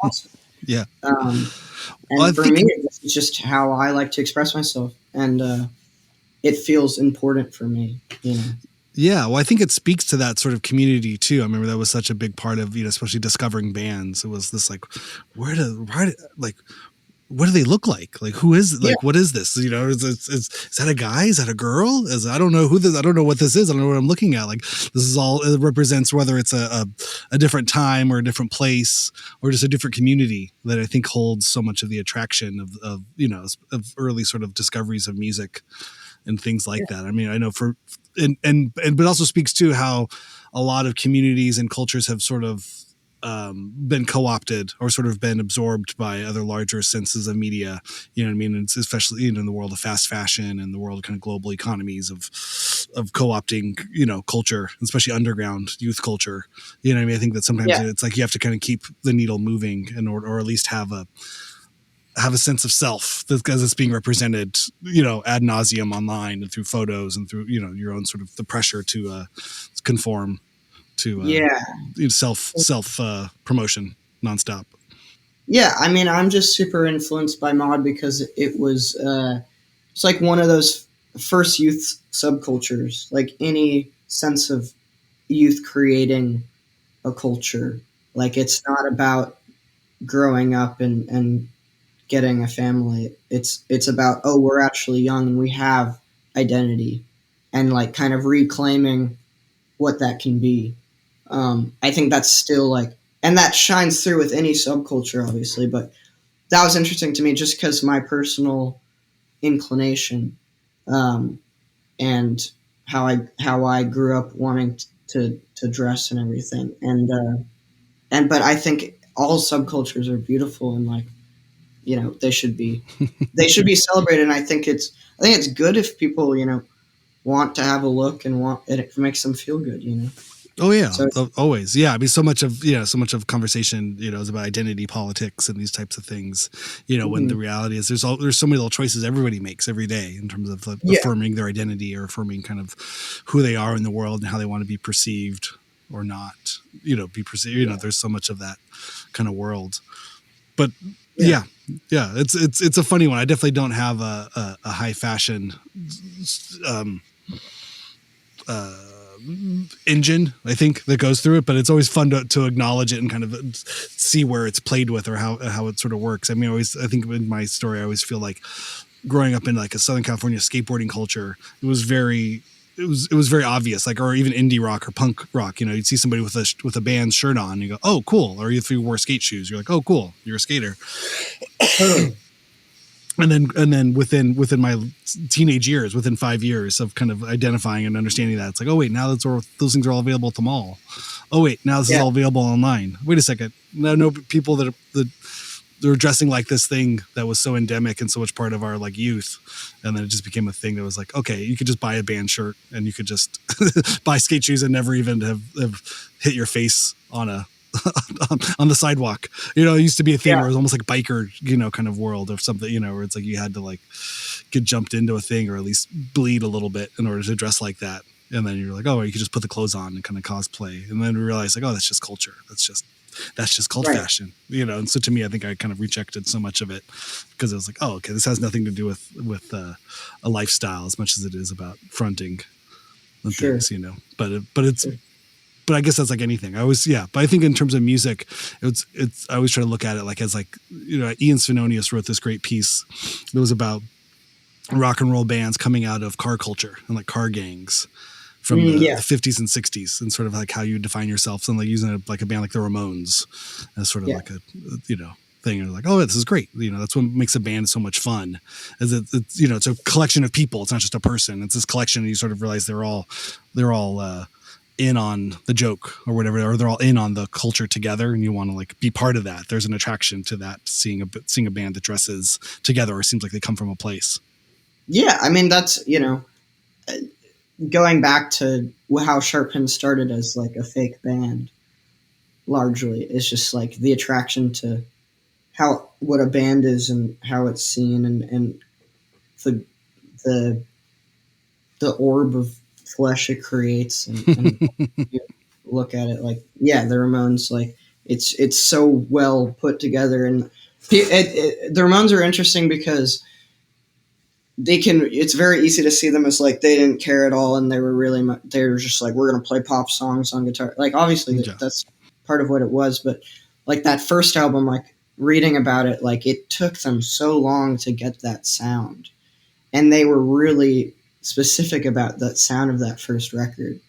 awesome.
Yeah.
And for me, it's just how I like to express myself, and it feels important for me.
Yeah, well, I think it speaks to that sort of community too. I remember that was such a big part of especially discovering bands. It was this like, what do they look like? Like, who is like, what is this? Is that a guy? Is that a girl? I don't know I don't know what this is. I don't know what I'm looking at. Like, this is all, it represents whether it's a different time or a different place or just a different community that I think holds so much of the attraction of early sort of discoveries of music and things like that. I mean, I know but also speaks to how a lot of communities and cultures have sort of been co-opted or sort of been absorbed by other larger senses of media. You know what I mean? It's especially in the world of fast fashion and the world of kind of global economies of co-opting, culture, especially underground youth culture. You know what I mean? I think that sometimes it's like you have to kind of keep the needle moving or at least have a sense of self because it's being represented, ad nauseum online and through photos and through, your own sort of the pressure to conform to self promotion nonstop.
Yeah, I mean, I'm just super influenced by mod because it was it's like one of those first youth subcultures, like any sense of youth creating a culture. Like, it's not about growing up and getting a family. It's about, we're actually young and we have identity, and like kind of reclaiming what that can be. I think that's still like, and that shines through with any subculture, obviously. But that was interesting to me, just because my personal inclination, and how I grew up wanting to dress and everything, and but I think all subcultures are beautiful, and like, they should be celebrated. And I think it's good if people want to have a look and want it, if it makes them feel good.
Oh yeah,
So,
always. Yeah, I mean, so much of conversation, is about identity politics and these types of things. When the reality is there's so many little choices everybody makes every day in terms of affirming their identity or affirming kind of who they are in the world and how they want to be perceived or not. Be perceived. There's so much of that kind of world. But yeah, it's a funny one. I definitely don't have a high fashion engine, I think, that goes through it, but it's always fun to acknowledge it and kind of see where it's played with or how it sort of works. I mean, I think in my story, I always feel like growing up in like a Southern California skateboarding culture, it was very obvious, like, or even indie rock or punk rock, you'd see somebody with a band shirt on and you go, oh, cool. Or if you wore skate shoes, you're like, oh, cool, you're a skater. And then within my teenage years, within 5 years of kind of identifying and understanding that, it's like, oh wait, now those things are all available at the mall. Oh wait, now this is all available online. Wait a second, no people that are dressing like this thing that was so endemic and so much part of our like youth, and then it just became a thing that was like, okay, you could just buy a band shirt and you could just buy skate shoes and never even have hit your face on on the sidewalk. It used to be a thing where it was almost like biker, kind of world or something, where it's like you had to like get jumped into a thing or at least bleed a little bit in order to dress like that. And then you're like, oh, you could just put the clothes on and kind of cosplay. And then we realized like, oh, that's just culture. That's just cult fashion, And so to me, I think I kind of rejected so much of it because it was like, oh, okay, this has nothing to do with a lifestyle as much as it is about fronting and things, But I guess that's like anything. But I think in terms of music, I always try to look at it like as like, Ian Svenonius wrote this great piece that was about rock and roll bands coming out of car culture and like car gangs from the 50s and 60s, and sort of like how you define yourself, and like using a band like the Ramones as sort of like a, thing. And like, oh, this is great. That's what makes a band so much fun, is it's a collection of people. It's not just a person. It's this collection. And you sort of realize they're all in on the joke or whatever, or they're all in on the culture together, and you want to like be part of that. There's an attraction to that, seeing a band that dresses together or seems like they come from a place. Yeah,
I mean, that's going back to how Sharpton started as like a fake band. Largely, it's just like the attraction to what a band is and how it's seen, and the orb of flesh it creates, and you look at it like, the Ramones, like it's so well put together, and the Ramones are interesting because it's very easy to see them as like they didn't care at all, and they were just like, we're gonna play pop songs on guitar, like obviously that's part of what it was, but like that first album, like reading about it, like it took them so long to get that sound, and they were really specific about the sound of that first record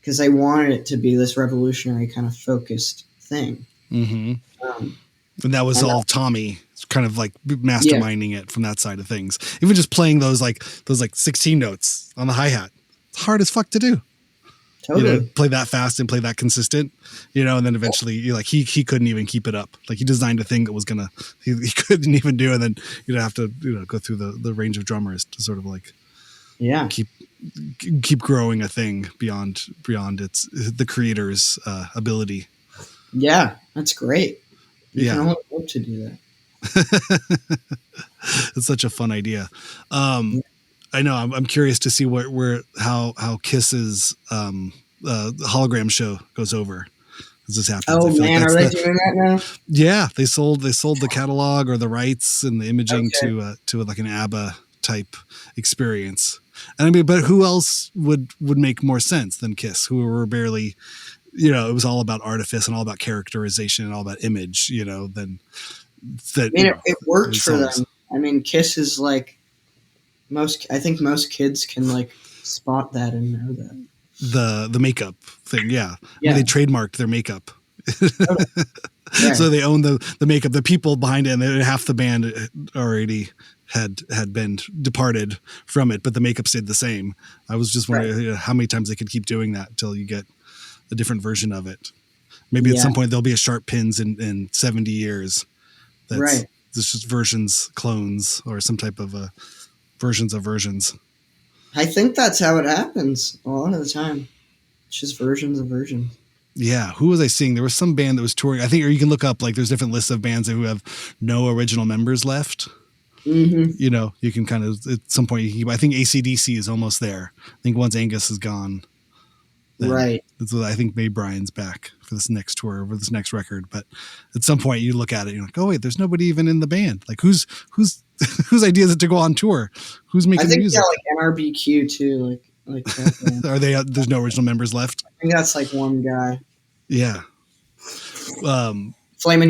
because they wanted it to be this revolutionary kind of focused thing.
Mm-hmm. And that was all Tommy kind of like masterminding it from that side of things. Even just playing those 16 notes on the hi-hat, it's hard as fuck to do.
Totally.
Play that fast and play that consistent, and then eventually he couldn't even keep it up. Like he designed a thing that was he couldn't even do, and then you'd have to go through the range of drummers to sort of like keep growing a thing beyond the creator's ability.
Yeah, that's great. You can only hope to do that.
It's such a fun idea. I know. I'm curious to see how Kiss's hologram show goes over. As this happens.
Oh man, are they doing that now?
Yeah, they sold the catalog or the rights and the imaging to like an ABBA type experience. And I mean, but who else would make more sense than Kiss, who were barely, it was all about artifice and all about characterization and all about image, then that. I mean,
it worked for them. I mean, Kiss is like I think most kids can like spot that and know that.
the makeup thing. Yeah.
Yeah.
I mean, they trademarked their makeup.
Yeah.
So they own the makeup, the people behind it, and half the band already had been departed from it, but the makeup stayed the same. I was just wondering how many times they could keep doing that until you get a different version of it. Maybe at some point there'll be a Sharp Pins in 70 years. That's just versions, clones, or some type of versions of versions.
I think that's how it happens a lot of the time. It's just versions of versions.
Yeah. Who was I seeing? There was some band that was touring. I think, or you can look up, like, there's different lists of bands who have no original members left.
Mm-hmm.
You know, you can kind of, at some point, I think AC/DC is almost there. I think once Angus is gone, I think maybe Brian's back for this next tour, for this next record. But at some point you look at it and you're like, oh wait, there's nobody even in the band. Like whose idea is it to go on tour? Who's making the music?
Yeah, like NRBQ too, like that band.
Are they? There's no original members left.
I think that's like one guy.
Yeah.
Flamin'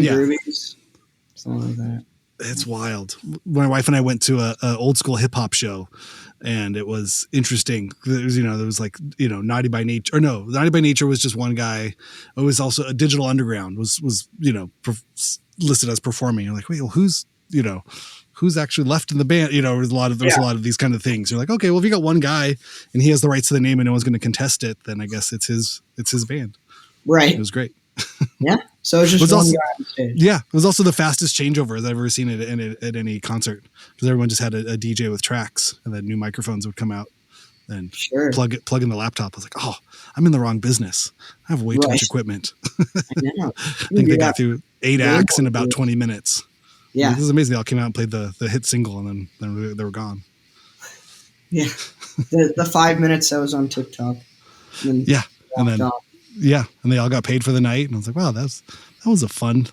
Groovies, something like that.
It's wild. My wife and I went to a old school hip hop show, and it was interesting. There was like, Naughty by Nature, or no, Naughty by Nature was just one guy. It was also a Digital Underground was listed as performing. You're like, wait, well, who's actually left in the band? There's a lot of these kind of things. You're like, okay, well, if you got one guy and he has the rights to the name and no one's going to contest it, then I guess it's his band.
Right.
It was great.
Yeah. So it's just one guy on stage.
Yeah. It was also the fastest changeover I've ever seen at any concert, because everyone just had a DJ with tracks, and then new microphones would come out and plug in the laptop. I was like, oh, I'm in the wrong business. I have way too much equipment.
I know.
I think they got through 8 acts in about 20 minutes.
Yeah.
This is amazing. They all came out and played the hit single, and then they were gone.
Yeah. The 5 minutes that was on TikTok.
And they all got paid for the night, and I was like, wow, that was a fun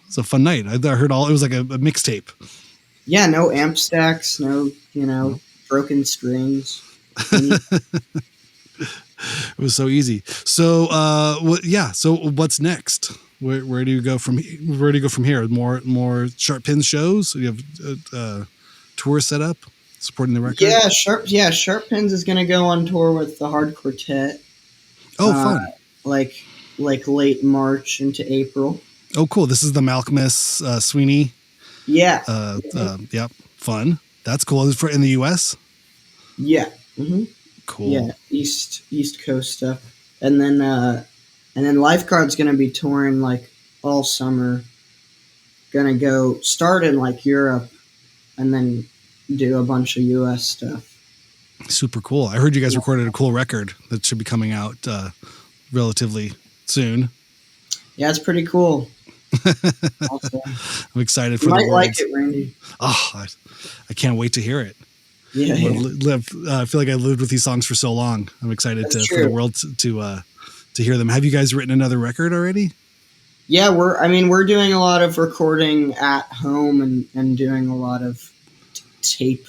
night. I heard it was like a mixtape.
Yeah, no amp stacks, no, broken strings.
It was so easy. So, So what's next? Where do you go from here? More Sharp Pins shows? You have tour set up, supporting the record.
Yeah, Sharp Pins is going to go on tour with the Hard Quartet.
Oh, fun!
Like late March into April.
Oh, cool! This is the Malcolmus Sweeney.
Yeah.
Yep. Fun. That's cool. Is it in the U.S.?
Yeah. Mm-hmm.
Cool.
Yeah, East Coast stuff, and then Lifeguard's gonna be touring like all summer. Gonna go start in like Europe, and then do a bunch of U.S. stuff. Super cool. I heard you guys recorded a cool record that should be coming out relatively soon. Yeah, it's pretty cool. I'm excited for the world. You might like it, Randy. Oh, I can't wait to hear it. Yeah. I feel like I lived with these songs for so long. I'm excited for the world to hear them. Have you guys written another record already? Yeah, we're doing a lot of recording at home and doing a lot of tape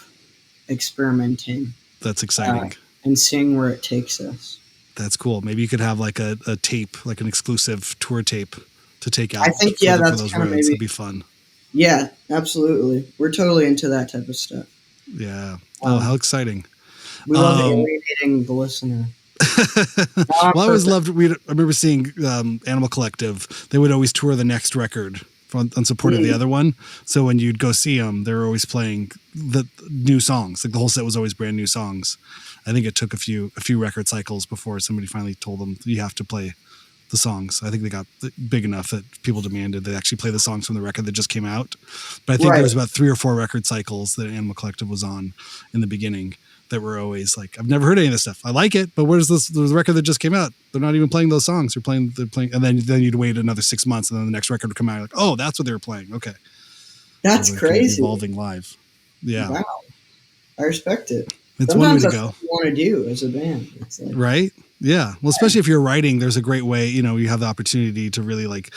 experimenting. That's exciting. And seeing where it takes us. That's cool. Maybe you could have like a tape, like an exclusive tour tape to take out. I think, that's kind of maybe. It'd be fun. Yeah, absolutely. We're totally into that type of stuff. Yeah. Oh, how exciting. We love alienating the listener. Well, I always loved, I remember seeing Animal Collective. They would always tour the next record on support of the other one. So when you'd go see them, they were always playing the new songs. Like the whole set was always brand new songs. I think it took a few record cycles before somebody finally told them you have to play the songs. I think they got big enough that people demanded they actually play the songs from the record that just came out. But I think there was about 3 or 4 record cycles that Animal Collective was on in the beginning that were always like, I've never heard any of this stuff. I like it, but where's the record that just came out? They're not even playing those songs. They're playing, and then you'd wait another 6 months, and then the next record would come out. You're like, oh, that's what they were playing. Okay, that's crazy. Evolving live. Yeah. Wow. I respect it. It's sometimes one way to go. What you want to do as a band. It's like, right? Yeah. Well, especially if you're writing, there's a great way, you have the opportunity to really like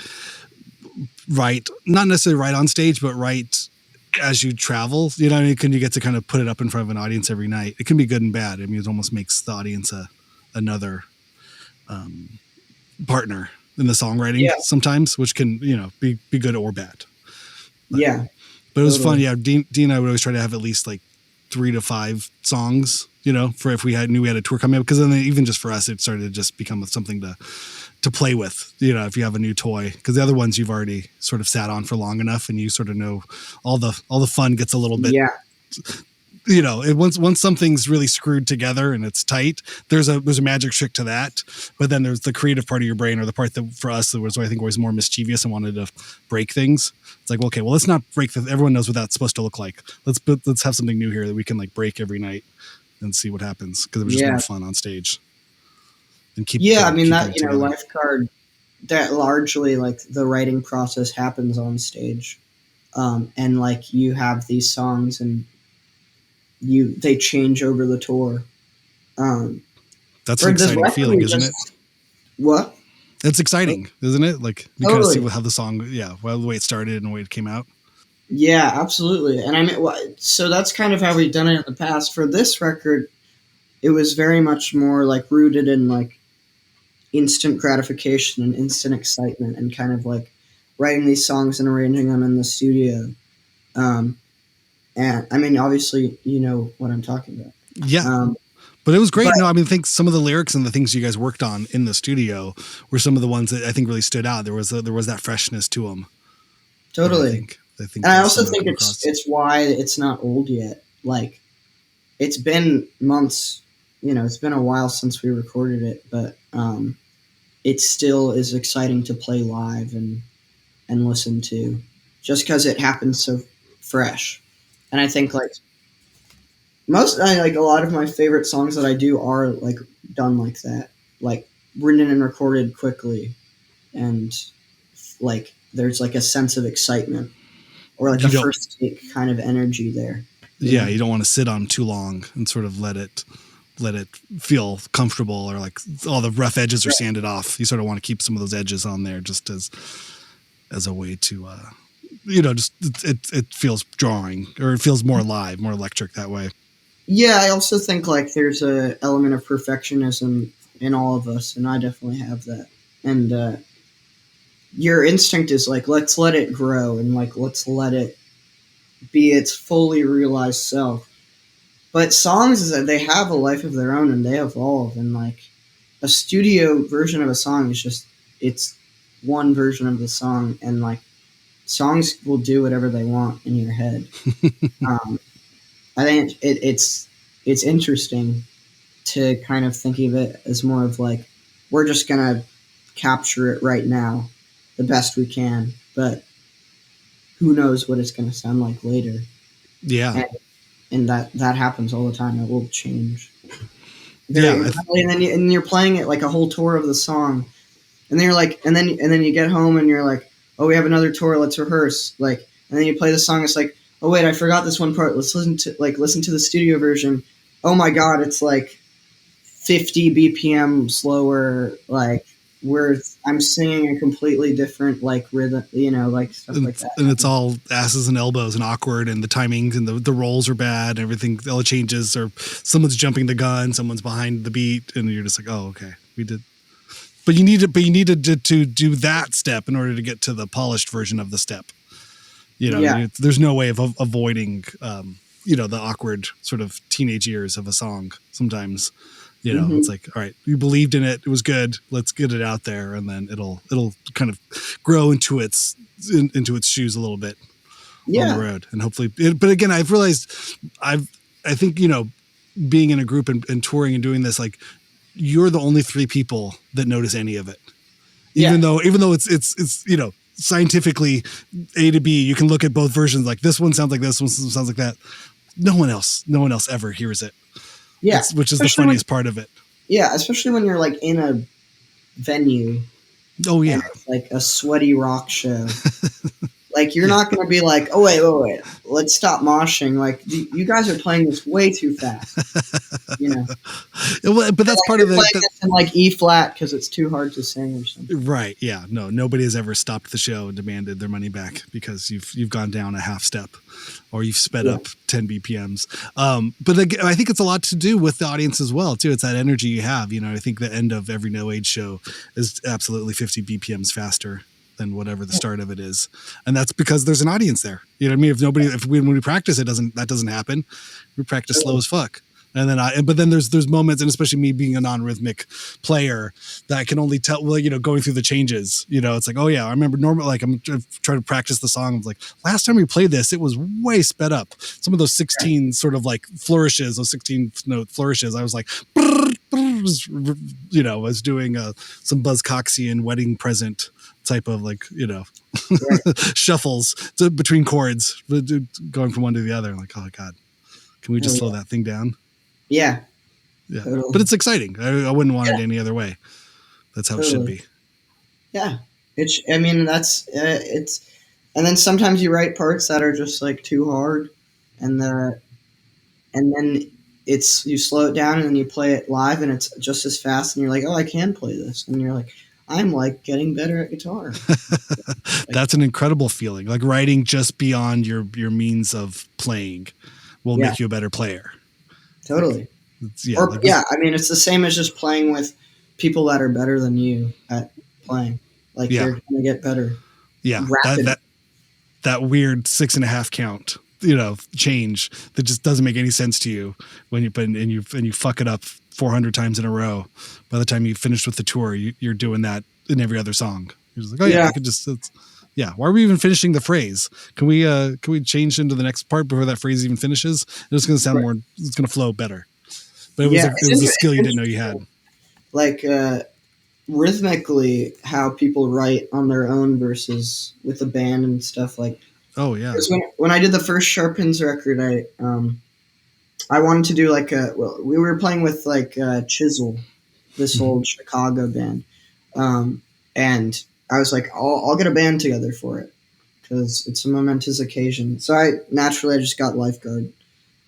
write, not necessarily write on stage, but write as you travel. You get to kind of put it up in front of an audience every night. It can be good and bad. I mean, it almost makes the audience another partner in the songwriting sometimes, which can, be good or bad. But it was fun. Yeah. Dean and I would always try to have at least like 3 to 5 songs
you know, for if knew we had a tour coming up, because then even just for us, it started to just become something to play with, you know, if you have a new toy, because the other ones you've already sort of sat on for long enough and you sort of know all the fun gets a little bit, you know, once something's really screwed together and it's tight, there's a magic trick to that. But then there's the creative part of your brain, or the part that for us that was, I think, always more mischievous and wanted to break things. It's like, okay, well, let's not break everyone knows what that's supposed to look like. Let's have something new here that we can like break every night and see what happens, because it was just more fun on stage. And keep
I mean, that, you know, Lifeguard, that largely like the writing process happens on stage, and like you have these songs and they change over the tour.
That's an exciting feeling, isn't it?
What?
It's exciting, isn't it? Like you kind of see how the song, the way it started and the way it came out.
Yeah, absolutely. And I mean, so that's kind of how we've done it in the past. For this record, it was very much more like rooted in like instant gratification and instant excitement, and kind of like writing these songs and arranging them in the studio. And I mean, obviously, you know what I'm talking about.
Yeah. But it was great. No, I mean, I think some of the lyrics and the things you guys worked on in the studio were some of the ones that I think really stood out. There was that freshness to them.
Totally. I think and I also think it's why it's not old yet. Like, it's been months, you know, it's been a while since we recorded it, but it still is exciting to play live and listen to, just because it happens so fresh. And I think like a lot of my favorite songs that I do are like done like that, like written and recorded quickly, and like there's like a sense of excitement or like a first take kind of energy there.
Yeah, you don't want to sit on too long and sort of let it feel comfortable, or like all the rough edges are sanded off. You sort of want to keep some of those edges on there, just as a way to you know, just it feels drawing, or it feels more live, more electric that way.
Yeah, I also think like there's a element of perfectionism in all of us, and I definitely have that. And your instinct is like, let's let it grow, and like let's let it be its fully realized self. But songs is that they have a life of their own, and they evolve, and like a studio version of a song is just, it's one version of the song, and like songs will do whatever they want in your head. I think it's interesting to kind of think of it as more of like, we're just going to capture it right now the best we can, but who knows what it's going to sound like later.
Yeah.
And that happens all the time. It will change. And then you're playing it like a whole tour of the song, and then you're like, and then you get home and you're like, oh, we have another tour, let's rehearse. Like, and then you play the song, it's like, oh wait, I forgot this one part. Let's listen to the studio version. Oh my God, it's like 50 BPM slower. Like I'm singing a completely different like rhythm, you know, like stuff like that.
And it's all asses and elbows and awkward, and the timings and the rolls are bad. Everything, all the changes, or someone's jumping the gun, someone's behind the beat, and you're just like, oh, okay, we did. But you needed to do that step in order to get to the polished version of the step. You know, there's no way of avoiding, you know, the awkward sort of teenage years of a song. Sometimes, you know, it's like, all right, you believed in it. It was good. Let's get it out there. And then it'll kind of grow into its shoes a little bit on the road. And hopefully, but again, I've realized I think, you know, being in a group and touring and doing this, like, you're the only three people that notice any of it. Even though it's, you know, scientifically A to B, you can look at both versions. Like, this one sounds like this, one sounds like that. No one else ever hears it. Yeah. Which is the funniest part of it.
Yeah. Especially when you're like in a venue.
Oh yeah.
It's like a sweaty rock show. Like, you're not going to be like, oh, wait, let's stop moshing. Like, you guys are playing this way too fast. You know?
But that's part of the...
This in like E flat because it's too hard to sing or something.
Right, yeah. No, nobody has ever stopped the show and demanded their money back because you've gone down a half step or you've sped up 10 BPMs. But I think it's a lot to do with the audience as well, too. It's that energy you have. You know, I think the end of every No Age show is absolutely 50 BPMs faster than whatever the start of it is. And that's because there's an audience there. You know what I mean? When we practice, that doesn't happen. We practice slow as fuck. And then but then there's moments, and especially me being a non-rhythmic player, that I can only tell, well, going through the changes, it's like, oh yeah, I remember normal, like I'm trying to practice the song. I'm like, last time we played this, it was way sped up. Some of those 16 sort of like flourishes, those 16 note flourishes, I was like, I was doing some Buzz Coxian wedding present type of like, shuffles between chords, going from one to the other. I'm like, oh God, can we just slow that thing down?
Yeah.
Yeah.
Totally.
But it's exciting. I wouldn't want it any other way. That's how it should be.
Yeah. It's, and then sometimes you write parts that are just like too hard, and then you slow it down and then you play it live and it's just as fast, and you're like, oh, I can play this. And you're like, I'm like getting better at guitar.
That's an incredible feeling. Like writing just beyond your means of playing will make you a better player.
Totally. It's the same as just playing with people that are better than you at playing. Like they're going to get better.
Yeah. That weird 6.5 count, change that just doesn't make any sense to you when you fuck it up 400 times in a row. By the time you finished with the tour, you're doing that in every other song. You're just like, oh yeah, I could just, why are we even finishing the phrase? Can we change into the next part before that phrase even finishes? It's going to sound more, it's going to flow better. But it was a skill you didn't know you had.
Like, rhythmically, how people write on their own versus with a band and stuff. Like,
oh yeah.
When I did the first Sharp Pins record, I wanted to do we were playing with Chisel, this old Chicago band, and I was like, I'll get a band together for it because it's a momentous occasion. So I just got Lifeguard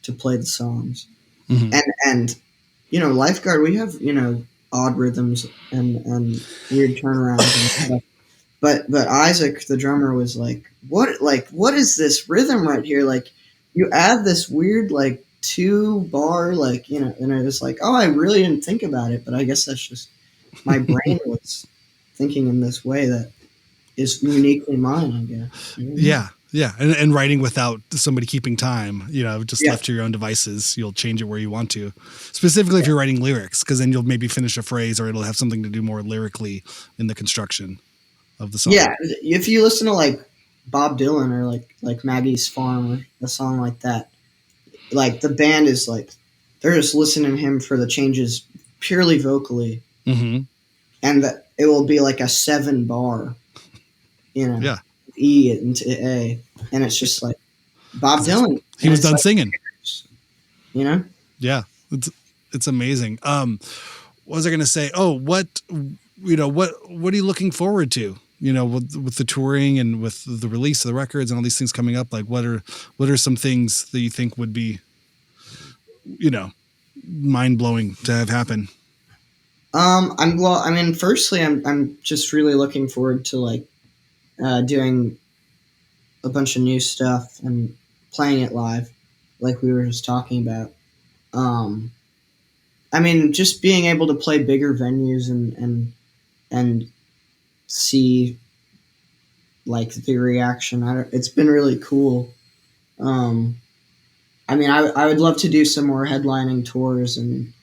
to play the songs. Mm-hmm. And Lifeguard, we have odd rhythms and weird turnarounds and stuff. But Isaac, the drummer, was like, what is this rhythm right here? Like, you add this weird 2-bar and I was like, oh, I really didn't think about it, but I guess that's just my brain was thinking in this way that is uniquely mine, I guess.
Yeah. Yeah. And writing without somebody keeping time, left to your own devices, you'll change it where you want to, specifically if you're writing lyrics, because then you'll maybe finish a phrase or it'll have something to do more lyrically in the construction of the song.
Yeah. If you listen to Bob Dylan or like Maggie's Farm or a song like that, the band is they're just listening to him for the changes purely vocally. Mm-hmm. And that it will be like a 7-bar, E into A, and it's just like Bob Dylan.
He was done singing.
Yeah,
it's amazing. What was I going to say? Oh, what are you looking forward to? With the touring and with the release of the records and all these things coming up. Like, what are some things that you think would be, mind blowing to have happen?
Firstly, I'm just really looking forward to doing a bunch of new stuff and playing it live, like we were just talking about. Just being able to play bigger venues and see the reaction. It's been really cool. I would love to do some more headlining tours and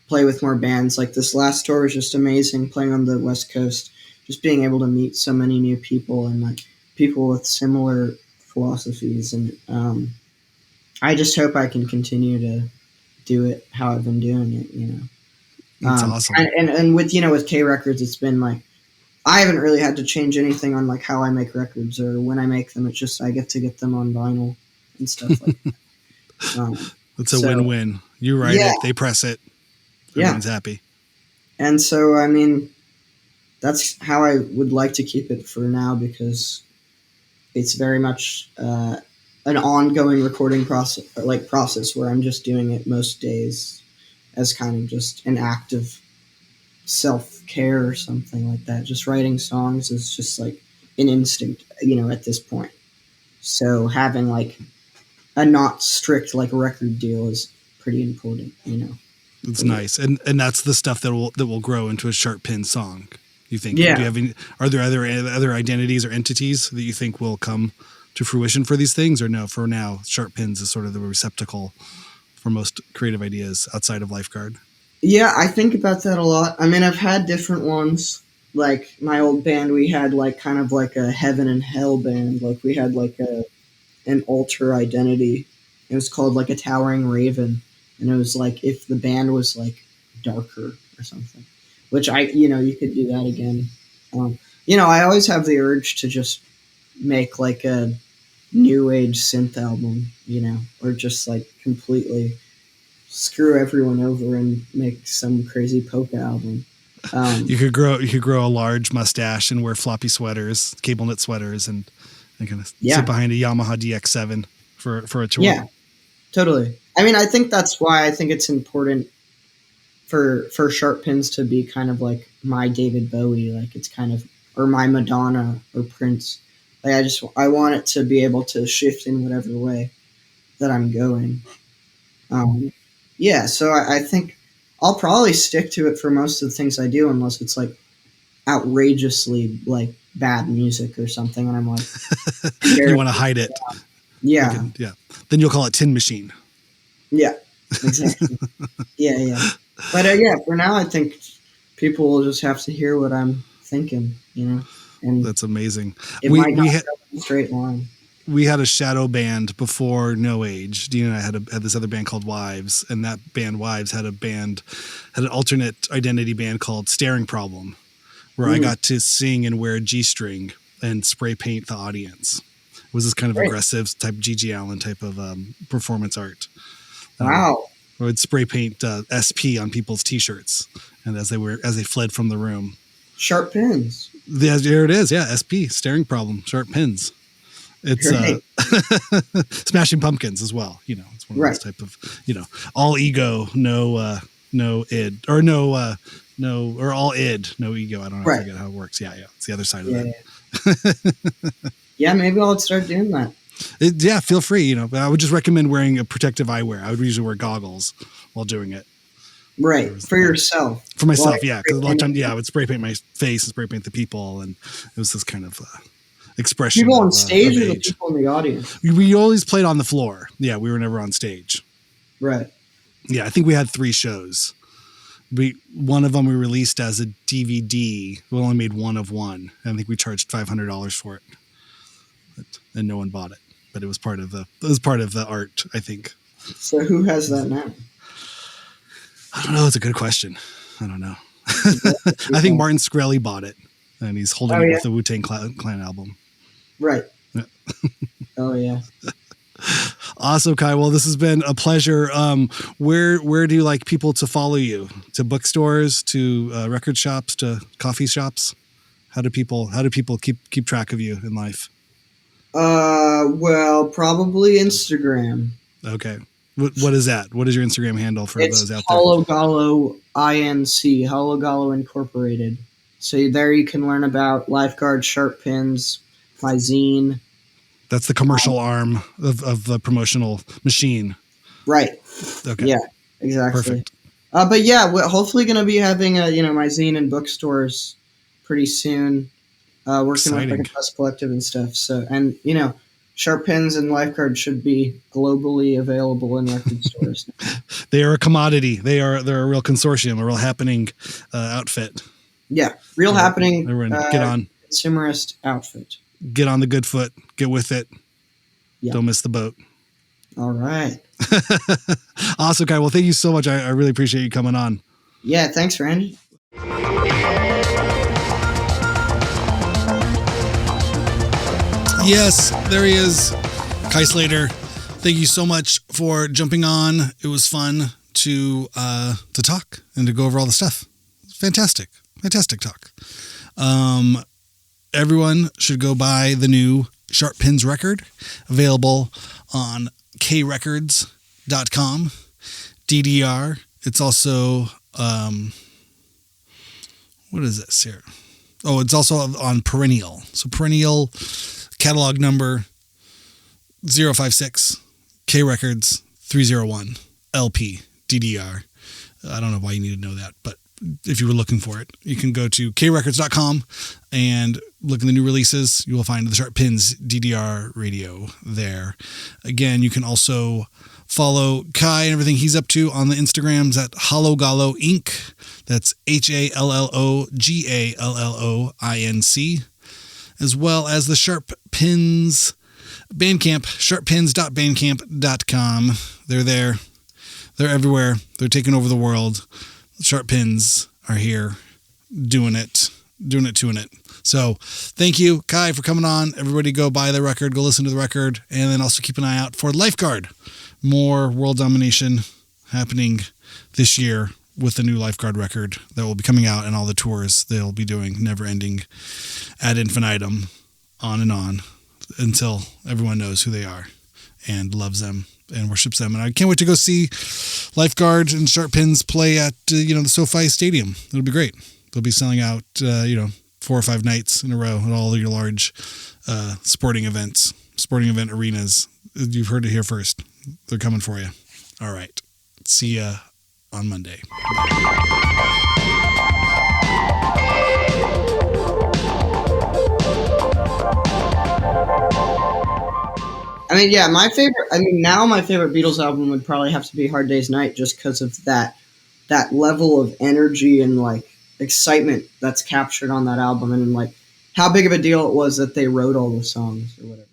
play with more bands. Like this last tour was just amazing, playing on the West Coast, just being able to meet so many new people and people with similar philosophies. And I just hope I can continue to do it how I've been doing it,
That's awesome.
And with, with K Records, it's been I haven't really had to change anything on how I make records or when I make them. It's just I get to get them on vinyl and stuff like that.
It's a win-win. You write it, they press it. Everyone's happy.
And so, that's how I would like to keep it for now, because it's very much an ongoing recording process where I'm just doing it most days as kind of just an act of self-care or something like that. Just writing songs is just an instinct, at this point. So having a not strict record deal is pretty important,
It's nice. And that's the stuff that will grow into a Sharp Pin song, you think?
Yeah.
Do you have are there other identities or entities that you think will come to fruition for these things, or no, for now Sharp Pins is sort of the receptacle for most creative ideas outside of Lifeguard?
Yeah, I think about that a lot. I mean, I've had different ones. Like my old band, we had like kind of like a heaven and hell band. Like we had like an alter identity. It was called like a Towering Raven, and it was like if the band was like darker or something. Which you could do that again. I always have the urge to just make like a new age synth album, or just like completely screw everyone over and make some crazy polka album.
You could grow a large mustache and wear floppy sweaters, cable knit sweaters, and kind of sit behind a Yamaha DX7 for a tour.
Yeah, totally. I mean, I think that's why I think it's important for Sharp Pins to be kind of like my David Bowie, like it's kind of, or my Madonna or Prince. Like I want it to be able to shift in whatever way that I'm going. So I think I'll probably stick to it for most of the things I do, unless it's like outrageously like bad music or something, and I'm like,
you want to hide it.
Yeah.
Then you'll call it Tin Machine.
Yeah, exactly. yeah. But for now, I think people will just have to hear what I'm thinking, And
that's amazing.
It might not go in a straight line.
We had a shadow band before No Age. Dean and I had this other band called Wives, and that band Wives had an alternate identity band called Staring Problem, where I got to sing and wear a G-string and spray paint the audience. It was this kind of aggressive type G.G. Allen type of performance art.
Wow.
I would spray paint SP on people's T-shirts, and as they fled from the room.
Sharp Pins.
There it is. Yeah, SP, Staring Problem, Sharp Pins. It's Smashing Pumpkins as well. It's one of those type of, all ego, no id, or or all id, no ego. I don't know. I forget how it works. Yeah. It's the other side of that.
Yeah, maybe I'll start doing that.
Feel free. But I would just recommend wearing a protective eyewear. I would usually wear goggles while doing it.
Right. For yourself.
For myself, yeah. Because a lot of times, I would spray paint my face and spray paint the people. And it was this kind of expression.
People on stage or the people in the audience?
We always played on the floor. Yeah, we were never on stage.
Right.
Yeah, I think we had 3 shows. One of them we released as a DVD. We only made one of one. I think we charged $500 for it. And no one bought it. But it was part of the art, I think.
So who has that now?
I don't know. It's a good question. I don't know. I think Martin Shkreli bought it, and he's holding it with the Wu-Tang Clan album.
Right.
Yeah.
Oh, yeah.
Awesome, Kai. Well, this has been a pleasure. Where do you like people to follow you? To bookstores, to record shops, to coffee shops? How do people keep track of you in life?
Well, probably Instagram.
Okay. What is that? What is your Instagram handle for those out there?
Hologallo Inc. Hologallo Incorporated. So there you can learn about Lifeguard, Sharp Pins, my zine. That's
the commercial arm of the promotional machine.
Right.
Okay.
Yeah, exactly.
Perfect.
But yeah, we're hopefully going to be having my zine in bookstores pretty soon. Working with like a press collective and stuff. So, and Sharp Pins and Lifeguard should be globally available in record stores.
They are a commodity. They're a real consortium, a real happening outfit.
Yeah, real happening.
Everyone, get on.
Consumerist outfit.
Get on the good foot. Get with it. Yeah. Don't miss the boat.
All right.
Awesome, Kai. Well, thank you so much. I really appreciate you coming on.
Yeah, thanks, Randy.
Yes, there he is, Kai Slater. Thank you so much for jumping on. It was fun to talk and to go over all the stuff. Fantastic talk. Everyone should go buy the new Sharp Pins record, available on krecords.com. DDR. It's also what is this here? Oh, it's also on Perennial. So Perennial. Catalog number 056, K Records 301, LP, DDR. I don't know why you need to know that, but if you were looking for it, you can go to krecords.com and look in the new releases. You will find the Sharp Pins DDR Radio there. Again, you can also Follow Kai and everything he's up to on the Instagrams at Hallogalo Inc. That's HALLOGALLOINC. As well as the Sharp Pins Bandcamp, sharppins.bandcamp.com. They're there. They're everywhere. They're taking over the world. Sharp Pins are here doing it. So thank you, Kai, for coming on. Everybody go buy the record, go listen to the record, and then also keep an eye out for Lifeguard. More world domination happening this year with the new Lifeguard record that will be coming out and all the tours they'll be doing, never ending ad infinitum, on and on, until everyone knows who they are and loves them and worships them. And I can't wait to go see Lifeguard and Sharp Pins play at the SoFi Stadium. It'll be great. They'll be selling out 4 or 5 nights in a row at all your large sporting event arenas. You've heard it here first. They're coming for you. All right. See ya on Monday.
My favorite Beatles album would probably have to be Hard Day's Night, just because of that level of energy and like excitement that's captured on that album, and like how big of a deal it was that they wrote all the songs or whatever.